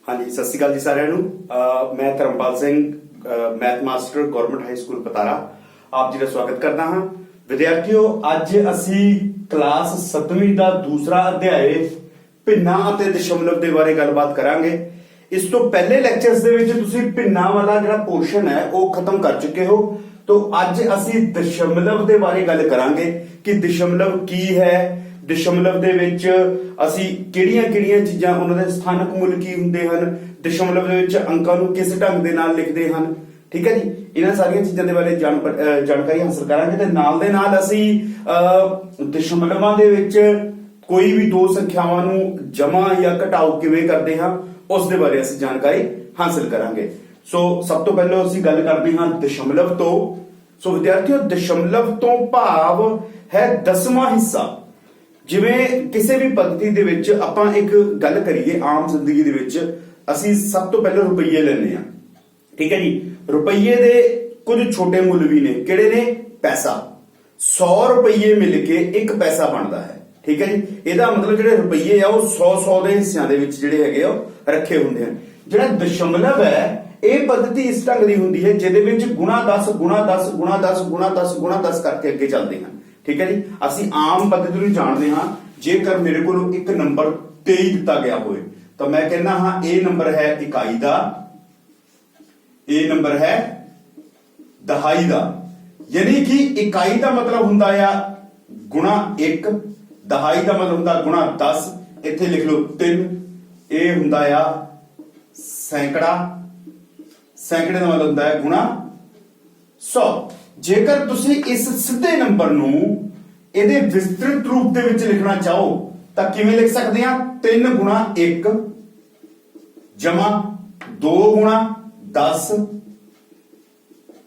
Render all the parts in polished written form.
हाँ जी, सत श्री अकाल जी साਰਿਆਂ ਨੂੰ। मैं Dharampal Singh math master government high school Patara आप जी का स्वागत करता हाँ। विद्यार्थियों, अज असी क्लास 7वीं का दूसरा अध्याय भिन्ना ਅਤੇ दशमलव के बारे गलबात करांगे। इस तो पहले लैक्चरस दे विच तुसी भिन्ना वाला जिहड़ा पोर्शन है वो खत्म कर चुके हो, तो अज असी दशमलव के बारे गल करांगे कि दशमलव की है, दशमलव ਦੇ ਵਿੱਚ ਅਸੀਂ ਕਿਹੜੀਆਂ-ਕਿਹੜੀਆਂ ਚੀਜ਼ਾਂ ਉਹਨਾਂ ਦੇ ਸਥਾਨਕ ਮੁੱਲ ਕੀ ਹੁੰਦੇ ਹਨ, ਦਸ਼ਮਲਵ ਦੇ ਵਿੱਚ ਅੰਕਾਂ ਨੂੰ ਕਿਸ ਢੰਗ ਦੇ ਨਾਲ ਲਿਖਦੇ ਹਨ। ਠੀਕ ਹੈ ਜੀ, ਇਹਨਾਂ ਸਾਰੀਆਂ ਚੀਜ਼ਾਂ ਦੇ ਬਾਰੇ ਜਾਣਕਾਰੀ ਹਾਸਲ ਕਰਾਂਗੇ ਤੇ ਨਾਲ ਦੇ ਨਾਲ ਅਸੀਂ ਦਸ਼ਮਲਵਾਂ ਦੇ ਵਿੱਚ ਕੋਈ ਵੀ ਦੋ ਸੰਖਿਆਵਾਂ ਨੂੰ ਜਮਾ ਜਾਂ ਘਟਾਓ ਕਿਵੇਂ ਕਰਦੇ ਹਾਂ ਉਸ ਦੇ ਬਾਰੇ ਅਸੀਂ ਜਾਣਕਾਰੀ ਹਾਸਲ ਕਰਾਂਗੇ। ਸੋ ਸਭ ਤੋਂ ਪਹਿਲਾਂ ਅਸੀਂ ਗੱਲ ਕਰਦੇ ਹਾਂ ਦਸ਼ਮਲਵ ਤੋਂ। ਸੋ ਵਿਦਿਆਰਥੀਓ, ਦਸ਼ਮਲਵ ਤੋਂ ਭਾਵ ਹੈ 10ਵਾਂ ਹਿੱਸਾ। ਜਿਵੇਂ ਕਿਸੇ ਵੀ ਪद्धਤੀ ਦੇ ਵਿੱਚ ਆਪਾਂ ਇੱਕ ਗੱਲ ਕਰੀਏ, ਆਮ ਜ਼ਿੰਦਗੀ ਦੇ ਵਿੱਚ ਅਸੀਂ ਸਭ ਤੋਂ ਪਹਿਲਾਂ ਰੁਪਈਏ ਲੈਂਦੇ ਆ। ਠੀਕ ਹੈ ਜੀ, ਰੁਪਈਏ ਦੇ ਕੁਝ ਛੋਟੇ ਮੁੱਲ ਵੀ ਨੇ। ਕਿਹੜੇ ਨੇ? ਪੈਸਾ। 100 ਰੁਪਈਏ ਮਿਲ ਕੇ ਇੱਕ ਪੈਸਾ ਬਣਦਾ ਹੈ। ਠੀਕ ਹੈ ਜੀ, ਇਹਦਾ ਮਤਲਬ ਜਿਹੜੇ ਰੁਪਈਏ ਆ ਉਹ 100 ਦੇ ਹਿੱਸਿਆਂ ਦੇ ਵਿੱਚ ਜਿਹੜੇ ਹੈਗੇ ਉਹ ਰੱਖੇ ਹੁੰਦੇ ਹਨ। ਜਿਹੜਾ ਦਸ਼ਮਲਵ ਹੈ ਇਹ ਪद्धਤੀ ਇਸ ਢੰਗ ਦੀ ਹੁੰਦੀ ਹੈ ਜਿਹਦੇ ਵਿੱਚ ਗੁਣਾ 10 ਗੁਣਾ 10 ਗੁਣਾ 10 ਗੁਣਾ 10 ਗੁਣਾ 10 ਕਰਕੇ ਅੱਗੇ ਚੱਲਦੇ ਹਨ। ठीक है जी, ਅਸੀਂ ਆਮ ਪद्धਤੀ ਨੂੰ ਜਾਣਦੇ ਹਾਂ। ਜੇਕਰ ਮੇਰੇ ਕੋਲ ਇੱਕ ਨੰਬਰ 23 ਦਿੱਤਾ ਗਿਆ ਹੋਵੇ ਤਾਂ ਮੈਂ ਕਹਿੰਦਾ ਹਾਂ ਇਹ ਨੰਬਰ ਹੈ ਇਕਾਈ ਦਾ, ਇਹ ਨੰਬਰ ਹੈ ਦਹਾਈ ਦਾ। ਯਾਨੀ ਕਿ ਇਕਾਈ ਦਾ ਮਤਲਬ ਹੁੰਦਾ ਆ ਗੁਣਾ 1, ਦਹਾਈ ਦਾ ਮਤਲਬ ਹੁੰਦਾ ਗੁਣਾ 10। ਇੱਥੇ ਲਿਖ ਲਓ 3। ਇਹ ਹੁੰਦਾ ਆ ਸੈਂਕੜਾ, ਸੈਂਕੜੇ ਦਾ ਮਤਲਬ ਹੁੰਦਾ ਹੈ ਗੁਣਾ 100। ਜੇਕਰ ਤੁਸੀਂ ਇਸ ਸਿੱਧੇ ਨੰਬਰ ਨੂੰ ਇਹਦੇ ਵਿਸਤ੍ਰਿਤ ਰੂਪ ਦੇ ਵਿੱਚ ਲਿਖਣਾ ਚਾਹੋ ਤਾਂ ਕਿਵੇਂ ਲਿਖ ਸਕਦੇ ਆ? 3 ਗੁਣਾ 1 ਜਮਾ 2 ਗੁਣਾ 10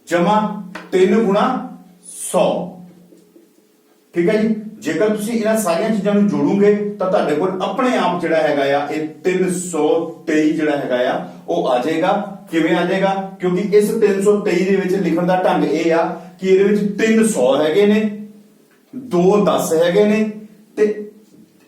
ਜਮਾ 3 ਗੁਣਾ 100। ਠੀਕ ਹੈ ਜੀ, ਜੇਕਰ ਤੁਸੀਂ ਇਹਨਾਂ ਸਾਰੀਆਂ ਚੀਜ਼ਾਂ ਨੂੰ ਜੋੜੋਗੇ ਤਾਂ ਤੁਹਾਡੇ ਕੋਲ ਆਪਣੇ ਆਪ ਜਿਹੜਾ ਹੈਗਾ ਆ ਇਹ 323 ਜਿਹੜਾ ਹੈਗਾ ਆ ਉਹ ਆ ਜਾਏਗਾ। ਕਿਵੇਂ ਆ ਜਾਏਗਾ? ਕਿਉਂਕਿ ਇਸ 323 ਦੇ ਵਿੱਚ ਲਿਖਣ ਦਾ ਢੰਗ ਇਹ ਆ ਕਿ ਇਹਦੇ ਵਿੱਚ 300 ਹੈਗੇ ਨੇ, 2 10 ਹੈਗੇ ਨੇ ਤੇ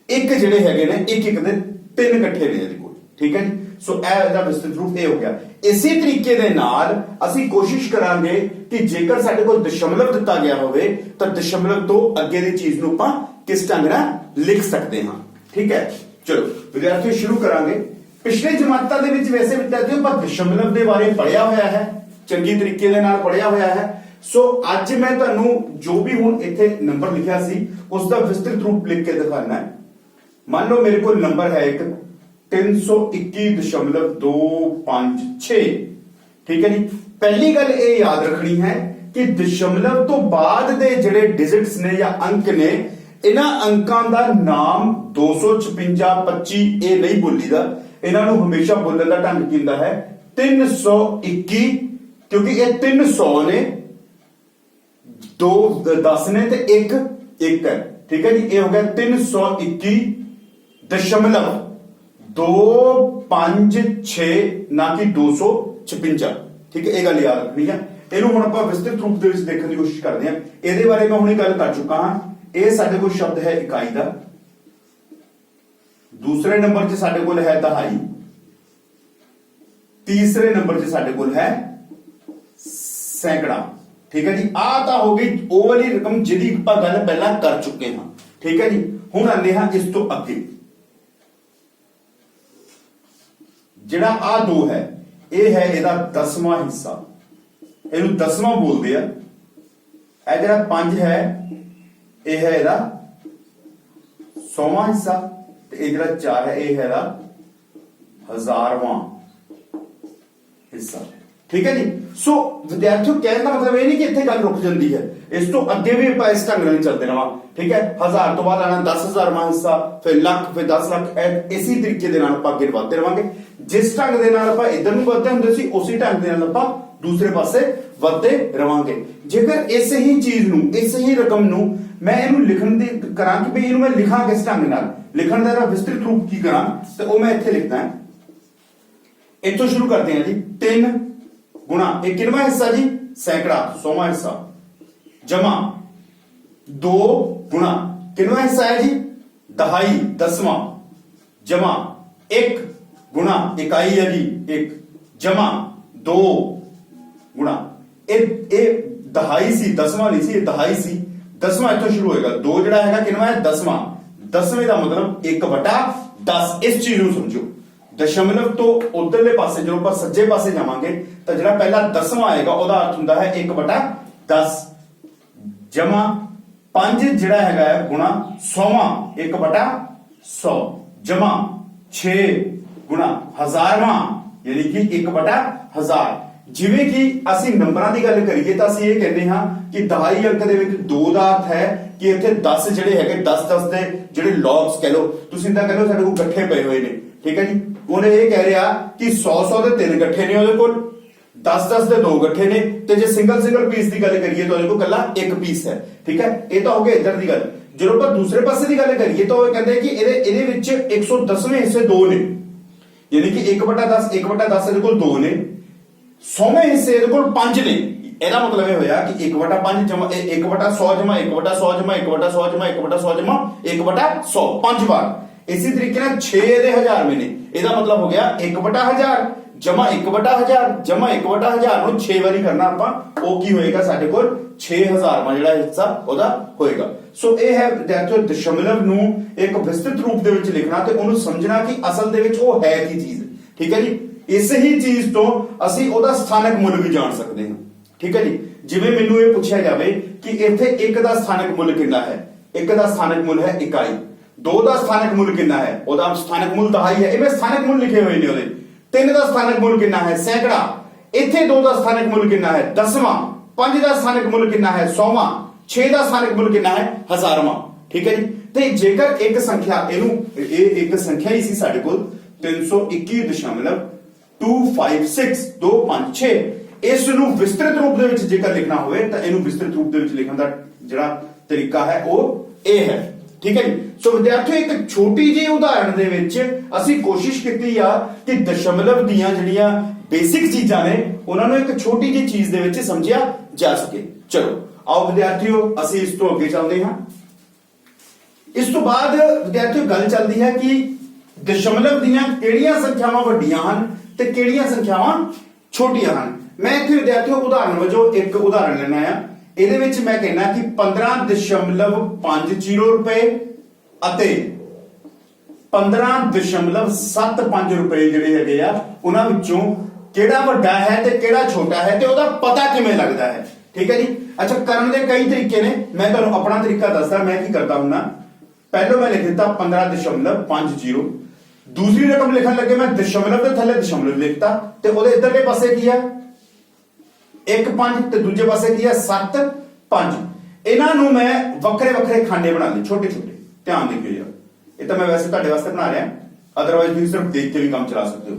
ਇੱਕ ਜਿਹੜੇ ਹੈਗੇ ਨੇ ਇੱਕ ਦੇ 3 ਇਕੱਠੇ ਨੇ ਇਹਦੇ ਕੋਲ। ਠੀਕ ਹੈ ਜੀ, ਸੋ ਇਹ ਇਹਦਾ ਵਿਸਤ੍ਰਿਤ ਰੂਪ ਇਹ ਹੋ ਗਿਆ। ਇਸੇ ਤਰੀਕੇ ਦੇ ਨਾਲ ਅਸੀਂ ਕੋਸ਼ਿਸ਼ ਕਰਾਂਗੇ ਕਿ ਜੇਕਰ ਸਾਡੇ ਕੋਲ ਦਸ਼ਮਲਵ ਦਿੱਤਾ ਗਿਆ ਹੋਵੇ ਤਾਂ ਦਸ਼ਮਲਵ ਤੋਂ ਅੱਗੇ ਦੀ ਚੀਜ਼ ਨੂੰ ਆਪਾਂ ਕਿਸ ਢੰਗ ਨਾਲ ਲਿਖ ਸਕਦੇ ਹਾਂ। ਠੀਕ ਹੈ, ਚਲੋ ਵਿਦਿਆਰਥੀਓ ਸ਼ੁਰੂ ਕਰਾਂਗੇ। ਪਿਛਲੇ ਜਮਾਤਾਂ ਦੇ ਵਿੱਚ ਵੈਸੇ ਵਿਦਿਆਰਥੀਓ ਆਪਾਂ ਦਸ਼ਮਲਵ ਦੇ ਬਾਰੇ ਪੜ੍ਹਿਆ ਹੋਇਆ ਹੈ, ਚੰਗੀ ਤਰੀਕੇ ਦੇ ਨਾਲ ਪੜ੍ਹਿਆ ਹੋਇਆ ਹੈ। ਸੋ ਅੱਜ ਮੈਂ ਤੁਹਾਨੂੰ ਜੋ ਵੀ ਹੁਣ ਇੱਥੇ ਨੰਬਰ ਲਿਖਿਆ ਸੀ ਉਸ ਦਾ ਵਿਸਤ੍ਰਿਤ ਰੂਪ ਲਿਖ ਕੇ ਦਿਖਾਣਾ ਹੈ। ਮੰਨ ਲਓ ਮੇਰੇ ਕੋਲ ਨੰਬਰ ਹੈ ਇੱਕ 321.256। ਠੀਕ ਹੈ ਜੀ, ਪਹਿਲੀ ਗੱਲ ਇਹ ਯਾਦ ਰੱਖਣੀ ਹੈ ਕਿ ਦਸ਼ਮਲਵ ਤੋਂ ਬਾਅਦ ਦੇ ਜਿਹੜੇ ਡਿਜਿਟਸ ਨੇ ਜਾਂ ਅੰਕ ਨੇ ਇਹਨਾਂ ਅੰਕਾਂ ਦਾ ਨਾਮ 256 25 ਇਹ ਨਹੀਂ ਬੋਲੀਦਾ। ਇਹਨਾਂ ਨੂੰ ਹਮੇਸ਼ਾ ਬੋਲਣ ਦਾ ਢੰਗ ਕੀ ਹੁੰਦਾ ਹੈ? 321, ਕਿਉਂਕਿ ਇਹ 300 ਨੇ, 2 10 ਨੇ ਤੇ 1 1 ਹੈ। ਠੀਕ ਹੈ ਜੀ, ਇਹ ਹੋ ਗਿਆ 321.256 ਨਾ ਕਿ 256। ਠੀਕ ਹੈ, ਇਹ ਗੱਲ ਯਾਦ ਰੱਖਣੀ ਹੈ। ਇਹਨੂੰ ਹੁਣ ਆਪਾਂ ਵਿਸਤ੍ਰਿਤ ਰੂਪ ਦੇ ਵਿੱਚ ਦੇਖਣ ਦੀ ਕੋਸ਼ਿਸ਼ ਕਰਦੇ ਹਾਂ। ਇਹਦੇ ਬਾਰੇ ਮੈਂ ਹੁਣੇ ਗੱਲ ਕਰ ਚੁੱਕਾ ਹਾਂ। ਇਹ ਸਾਡੇ ਕੋਲ ਸ਼ਬਦ ਹੈ ਇਕਾਈ ਦਾ, ਦੂਸਰੇ ਨੰਬਰ 'ਚ ਸਾਡੇ ਕੋਲ ਹੈ ਦਹਾਈ, ਤੀਸਰੇ ਨੰਬਰ 'ਚ ਸਾਡੇ ਕੋਲ ਹੈ ਸੈਂਕੜਾ। ਠੀਕ ਹੈ ਜੀ, ਆਹ ਤਾਂ ਹੋ ਗਈ ਉਹ ਵਾਲੀ ਰਕਮ ਜਿਹਦੀ ਆਪਾਂ ਗੱਲ ਪਹਿਲਾਂ ਕਰ ਚੁੱਕੇ ਹਾਂ। ਠੀਕ ਹੈ ਜੀ, ਹੁਣ ਆਉਂਦੇ ਹਾਂ ਇਸ ਤੋਂ ਅੱਗੇ। ਜਿਹੜਾ ਆਹ 2 ਹੈ ਇਹ ਹੈ ਇਹਦਾ 10ਵਾਂ ਹਿੱਸਾ, ਇਹਨੂੰ 10ਵਾਂ ਬੋਲਦੇ ਆ। ਇਹ ਜਿਹੜਾ 5 ਹੈ ਇਹ ਹੈ ਇਹਦਾ 100ਵਾਂ ਹਿੱਸਾ ਤੇ ਇਹ ਜਿਹੜਾ 4 ਹੈ ਇਹ ਹੈ ਇਹਦਾ 1000ਵਾਂ ਹਿੱਸਾ। ਠੀਕ ਹੈ ਜੀ, ਸੋ ਵਿਦਿਆਰਥੀਓ ਕਹਿਣ ਦਾ ਮਤਲਬ ਇਹ ਨਹੀਂ ਕਿ ਇੱਥੇ ਗੱਲ ਰੁਕ ਜਾਂਦੀ ਹੈ, ਇਸ ਤੋਂ ਅੱਗੇ ਵੀ ਆਪਾਂ ਇਸ ਢੰਗ ਨਾਲ ਚੱਲਦੇ ਰਹਾਂ। ਠੀਕ ਹੈ, 1000 ਤੋਂ ਬਾਅਦ ਆਣਾ 10,000ਵਾਂ ਹਿੱਸਾ, ਫਿਰ ਲੱਖ, ਫਿਰ 10 ਲੱਖ। ਇਸੇ ਤਰੀਕੇ ਦੇ ਨਾਲ ਆਪਾਂ ਅੱਗੇ ਵਧਦੇ ਰਵਾਂਗੇ। ਜਿਸ ਢੰਗ ਦੇ ਨਾਲ ਆਪਾਂ ਇਧਰ ਨੂੰ ਵਧਦੇ ਹੁੰਦੇ ਸੀ ਉਸੇ ਢੰਗ ਦੇ ਨਾਲ ਆਪਾਂ ਦੂਸਰੇ ਪਾਸੇ ਵਧਦੇ ਰਵਾਂਗੇ। ਜੇਕਰ ਇਸ ਹੀ ਚੀਜ਼ ਨੂੰ, ਇਸ ਹੀ ਰਕਮ ਨੂੰ ਮੈਂ ਇਹਨੂੰ ਲਿਖਣ ਦੀ ਕਰਾਂ ਕਿ ਵੀ ਇਹਨੂੰ ਮੈਂ ਲਿਖਾਂ ਕਿਸ ਢੰਗ ਨਾਲ, ਲਿਖਣ ਦਾ ਵਿਸਤ੍ਰਿਤ ਰੂਪ ਕੀ ਕਰਾਂ, ਤੇ ਉਹ ਮੈਂ ਇੱਥੇ ਲਿਖਦਾ। ਇੱਥੋਂ ਸ਼ੁਰੂ ਕਰਦੇ ਹਾਂ ਜੀ। 3 गुणा एक कितवा हिस्सा जी? सैकड़ा 100वां हिस्सा, जमा 2 गुणा कितवा हिस्सा है जी? दहाई 10वां, जमा 1 गुणा इकाई है जी 1 जमा 2 गुणा ए दहाई सी दसवां नहीं सी दहाई सी दसवां इथों शुरू होएगा 2 जिहड़ा हैगा किनवा है दसवां दसवें का मतलब 1/10 इस चीज को समझो दशमलव तो उधरले पासे जो आप सज्जे पासे जावांगे तो जिहड़ा पहला दसवां आएगा ਉਹਦਾ अर्थ ਹੁੰਦਾ है 1/10 जमा 5 जिहड़ा हैगा गुणा 100वां 1/100 जमा 6 गुणा हजारवां यानी कि 1/1000 जिवें कि ਅਸੀਂ ਨੰਬਰਾਂ ਦੀ ਗੱਲ ਕਰੀਏ ਤਾਂ ਅਸੀਂ ਇਹ ਕਹਿੰਦੇ ਹਾਂ ਕਿ ਦਹਾਈ ਅੰਕ ਦੇ ਵਿੱਚ 2 ਦਾ ਅਰਥ ਹੈ ਕਿ ਇੱਥੇ 10 ਜਿਹੜੇ ਹੈਗੇ 10 ਦੇ ਜਿਹੜੇ ਲੌਗਸ ਕਹ ਲਓ ਤੁਸੀਂ ਤਾਂ ਕਹਿੰਦੇ ਸਾਡੇ ਕੋਲ ਇਕੱਠੇ ਪਏ ਹੋਏ ਨੇ ਠੀਕ ਹੈ ਜੀ ਉਹਨੇ ਇਹ ਕਹਿ ਰਿਹਾ ਕਿ 100 ਦੇ 3 ਇਕੱਠੇ ਨੇ ਉਹਦੇ ਕੋਲ 10 ਦੇ 2 ਇਕੱਠੇ ਨੇ ਤੇ ਜੇ ਸਿੰਗਲ ਪੀਸ ਦੀ ਗੱਲ ਕਰੀਏ ਤਾਂ ਉਹਦੇ ਕੋਲ ਕੱਲਾ ਇੱਕ ਪੀਸ ਹੈ ਠੀਕ ਹੈ ਇਹ ਤਾਂ ਹੋ ਗਿਆ ਇੱਧਰ ਦੀ ਗੱਲ ਜਦੋਂ ਆਪਾਂ ਦੂਸਰੇ ਪਾਸੇ ਦੀ ਗੱਲ ਕਰੀਏ ਤਾਂ ਉਹ ਕਹਿੰਦੇ ਕਿ ਇਹਦੇ ਵਿੱਚ 110ਵੇਂ ਹਿੱਸੇ 2 ਨੇ ਯਾਨੀ ਕਿ 1/10 ਇਹਦੇ ਕੋਲ 2 ਨੇ 100ਵੇਂ ਹਿੱਸੇ ਇਹਦੇ ਕੋਲ 5 ਨੇ ਇਹਦਾ ਮਤਲਬ ਇਹ ਹੋਇਆ ਕਿ 1/5 ਜਮਾ 1/100 ਜਮਾ 1/100 ਜਮਾ 1/100 ਜਮਾ 1/100 ਜਮਾ 1/100 5 ਵਾਰ इसी तरीके ਨਾਲ 6 ਇਹਦੇ ਹਜ਼ਾਰਵੇਂ ਨੇ ਇਹਦਾ ਮਤਲਬ ਹੋ ਗਿਆ 1/1000 ਜਮਾ 1/1000 ਜਮਾ 1/1000 ਨੂੰ 6 ਵਾਰੀ ਕਰਨਾ ਆਪਾਂ ਉਹ ਕੀ ਹੋਏਗਾ ਸਾਡੇ ਕੋਲ 6000ਵਾਂ ਜਿਹੜਾ ਹਿੱਸਾ ਉਹਦਾ ਹੋਏਗਾ ਸੋ ਇਹ ਹੈ ਵਿਦਿਆਰਥੀਓ ਦਸ਼ਮਲਵ ਨੂੰ ਇੱਕ ਵਿਸਤ੍ਰਿਤ ਰੂਪ ਦੇ ਵਿੱਚ ਲਿਖਣਾ ਤੇ ਉਹਨੂੰ ਸਮਝਣਾ ਕਿ ਅਸਲ ਦੇ ਵਿੱਚ ਉਹ ਹੈ ਕੀ ਚੀਜ਼ ਠੀਕ ਹੈ ਜੀ ਇਸ ਹੀ ਚੀਜ਼ ਤੋਂ ਅਸੀਂ ਉਹਦਾ ਸਥਾਨਕ ਮੁੱਲ ਵੀ ਜਾਣ ਸਕਦੇ ਹਾਂ ਠੀਕ ਹੈ ਜੀ ਜਿਵੇਂ ਮੈਨੂੰ ਇਹ ਪੁੱਛਿਆ ਜਾਵੇ ਕਿ ਇੱਥੇ 1 ਦਾ ਸਥਾਨਕ ਮੁੱਲ ਕਿੰਨਾ ਹੈ 1 ਦਾ ਸਥਾਨਕ ਮੁੱਲ ਹੈ ਇਕਾਈ 2 ਦਾ ਸਥਾਨਕ ਮੁੱਲ ਕਿੰਨਾ ਹੈ ਉਹਦਾ ਸਥਾਨਕ ਮੁੱਲ ਦਹਾਈ ਹੈ ਇਹ ਸਥਾਨਕ ਮੁੱਲ ਲਿਖੇ ਹੋਏ ਨੇ ਉਹਦੇ 3 ਦਾ ਸਥਾਨਕ ਮੁੱਲ ਕਿੰਨਾ ਹੈ ਸੈਂਕੜਾ ਇੱਥੇ 2 ਦਾ ਸਥਾਨਕ ਮੁੱਲ ਕਿੰਨਾ ਹੈ ਦਸਵਾਂ 5 ਦਾ ਸਥਾਨਕ ਮੁੱਲ ਕਿੰਨਾ ਹੈ 100ਵਾਂ 6 ਦਾ ਸਥਾਨਕ ਮੁੱਲ ਕਿੰਨਾ ਹੈ ਹਜ਼ਾਰਵਾਂ ਠੀਕ ਹੈ ਜੀ ਤੇ ਜੇਕਰ ਇੱਕ ਸੰਖਿਆ ਇਹਨੂੰ ਇਹ ਇੱਕ ਸੰਖਿਆ ਹੀ ਸੀ ਸਾਡੇ ਕੋਲ 321.256 ਇਸ ਨੂੰ ਵਿਸਤ੍ਰਿਤ ਰੂਪ ਦੇ ਵਿੱਚ ਜੇਕਰ ਲਿਖਣਾ ਹੋਵੇ ਤਾਂ ਇਹਨੂੰ ਵਿਸਤ੍ਰਿਤ ਰੂਪ ਦੇ ਵਿੱਚ ਲਿਖਣ ਦਾ ਜਿਹੜਾ ਤਰੀਕਾ ਹੈ ਉਹ ਇਹ ਹੈ ਠੀਕ ਹੈ ਜੀ ਸੋ ਵਿਦਿਆਰਥੀਓ ਇੱਕ ਛੋਟੀ ਜਿਹੀ ਉਦਾਹਰਣ ਦੇ ਵਿੱਚ ਅਸੀਂ ਕੋਸ਼ਿਸ਼ ਕੀਤੀ ਆ ਕਿ ਦਸ਼ਮਲਵ ਦੀਆਂ ਜਿਹੜੀਆਂ ਬੇਸਿਕ ਚੀਜ਼ਾਂ ਨੇ ਉਹਨਾਂ ਨੂੰ ਇੱਕ ਛੋਟੀ ਜਿਹੀ ਚੀਜ਼ ਦੇ ਵਿੱਚ ਸਮਝਿਆ ਜਾ ਸਕੇ ਚਲੋ ਆਓ ਵਿਦਿਆਰਥੀਓ ਅਸੀਂ ਇਸ ਤੋਂ ਅੱਗੇ ਚੱਲਦੇ ਹਾਂ ਇਸ ਤੋਂ ਬਾਅਦ ਵਿਦਿਆਰਥੀਓ ਗੱਲ ਚੱਲਦੀ ਹੈ ਕਿ ਦਸ਼ਮਲਵ ਦੀਆਂ ਕਿਹੜੀਆਂ ਸੰਖਿਆਵਾਂ ਵੱਡੀਆਂ ਹਨ ਤੇ ਕਿਹੜੀਆਂ ਸੰਖਿਆਵਾਂ ਛੋਟੀਆਂ ਹਨ ਮੈਂ ਇੱਥੇ ਵਿਦਿਆਰਥੀਓ ਉਦਾਹਰਣ ਵਜੋਂ ਇੱਕ ਉਦਾਹਰਣ ਲੈਣਾ ਆ ਇਹਦੇ ਵਿੱਚ ਮੈਂ ਕਹਿਣਾ ਕਿ 15.50 ਰੁਪਏ ਅਤੇ 15.75 ਰੁਪਏ ਜਿਹੜੇ ਹੈਗੇ ਆ ਉਹਨਾਂ ਵਿੱਚੋਂ ਕਿਹੜਾ ਵੱਡਾ ਹੈ ਤੇ ਕਿਹੜਾ ਛੋਟਾ ਹੈ ਤੇ ਉਹਦਾ ਪਤਾ ਕਿਵੇਂ ਲੱਗਦਾ ਹੈ ਠੀਕ ਹੈ ਜੀ ਅੱਛਾ ਕਰਨ ਦੇ ਕਈ ਤਰੀਕੇ ਨੇ ਮੈਂ ਤੁਹਾਨੂੰ ਆਪਣਾ ਤਰੀਕਾ ਦੱਸਦਾ ਮੈਂ ਕੀ ਕਰਦਾ ਹੁੰਨਾ ਪਹਿਲਾਂ ਮੈਂ ਲਿਖ ਦਿੱਤਾ 15.50 दूसरी रकम लिखने लगे मैं दशमलव के थले दशमलव लिखता ते ओदे इधरले पासे की है 1.5 ते दूजे पासे की है 7.5 इन्हां नूं मैं वक्रे वक्रे खाने बना ले छोटे छोटे ध्यान देखियो यार ये तो मैं वैसे तुहाडे वास्ते बना रहा अदरवाइज तुसीं सिर्फ देख के भी काम चला सकते हो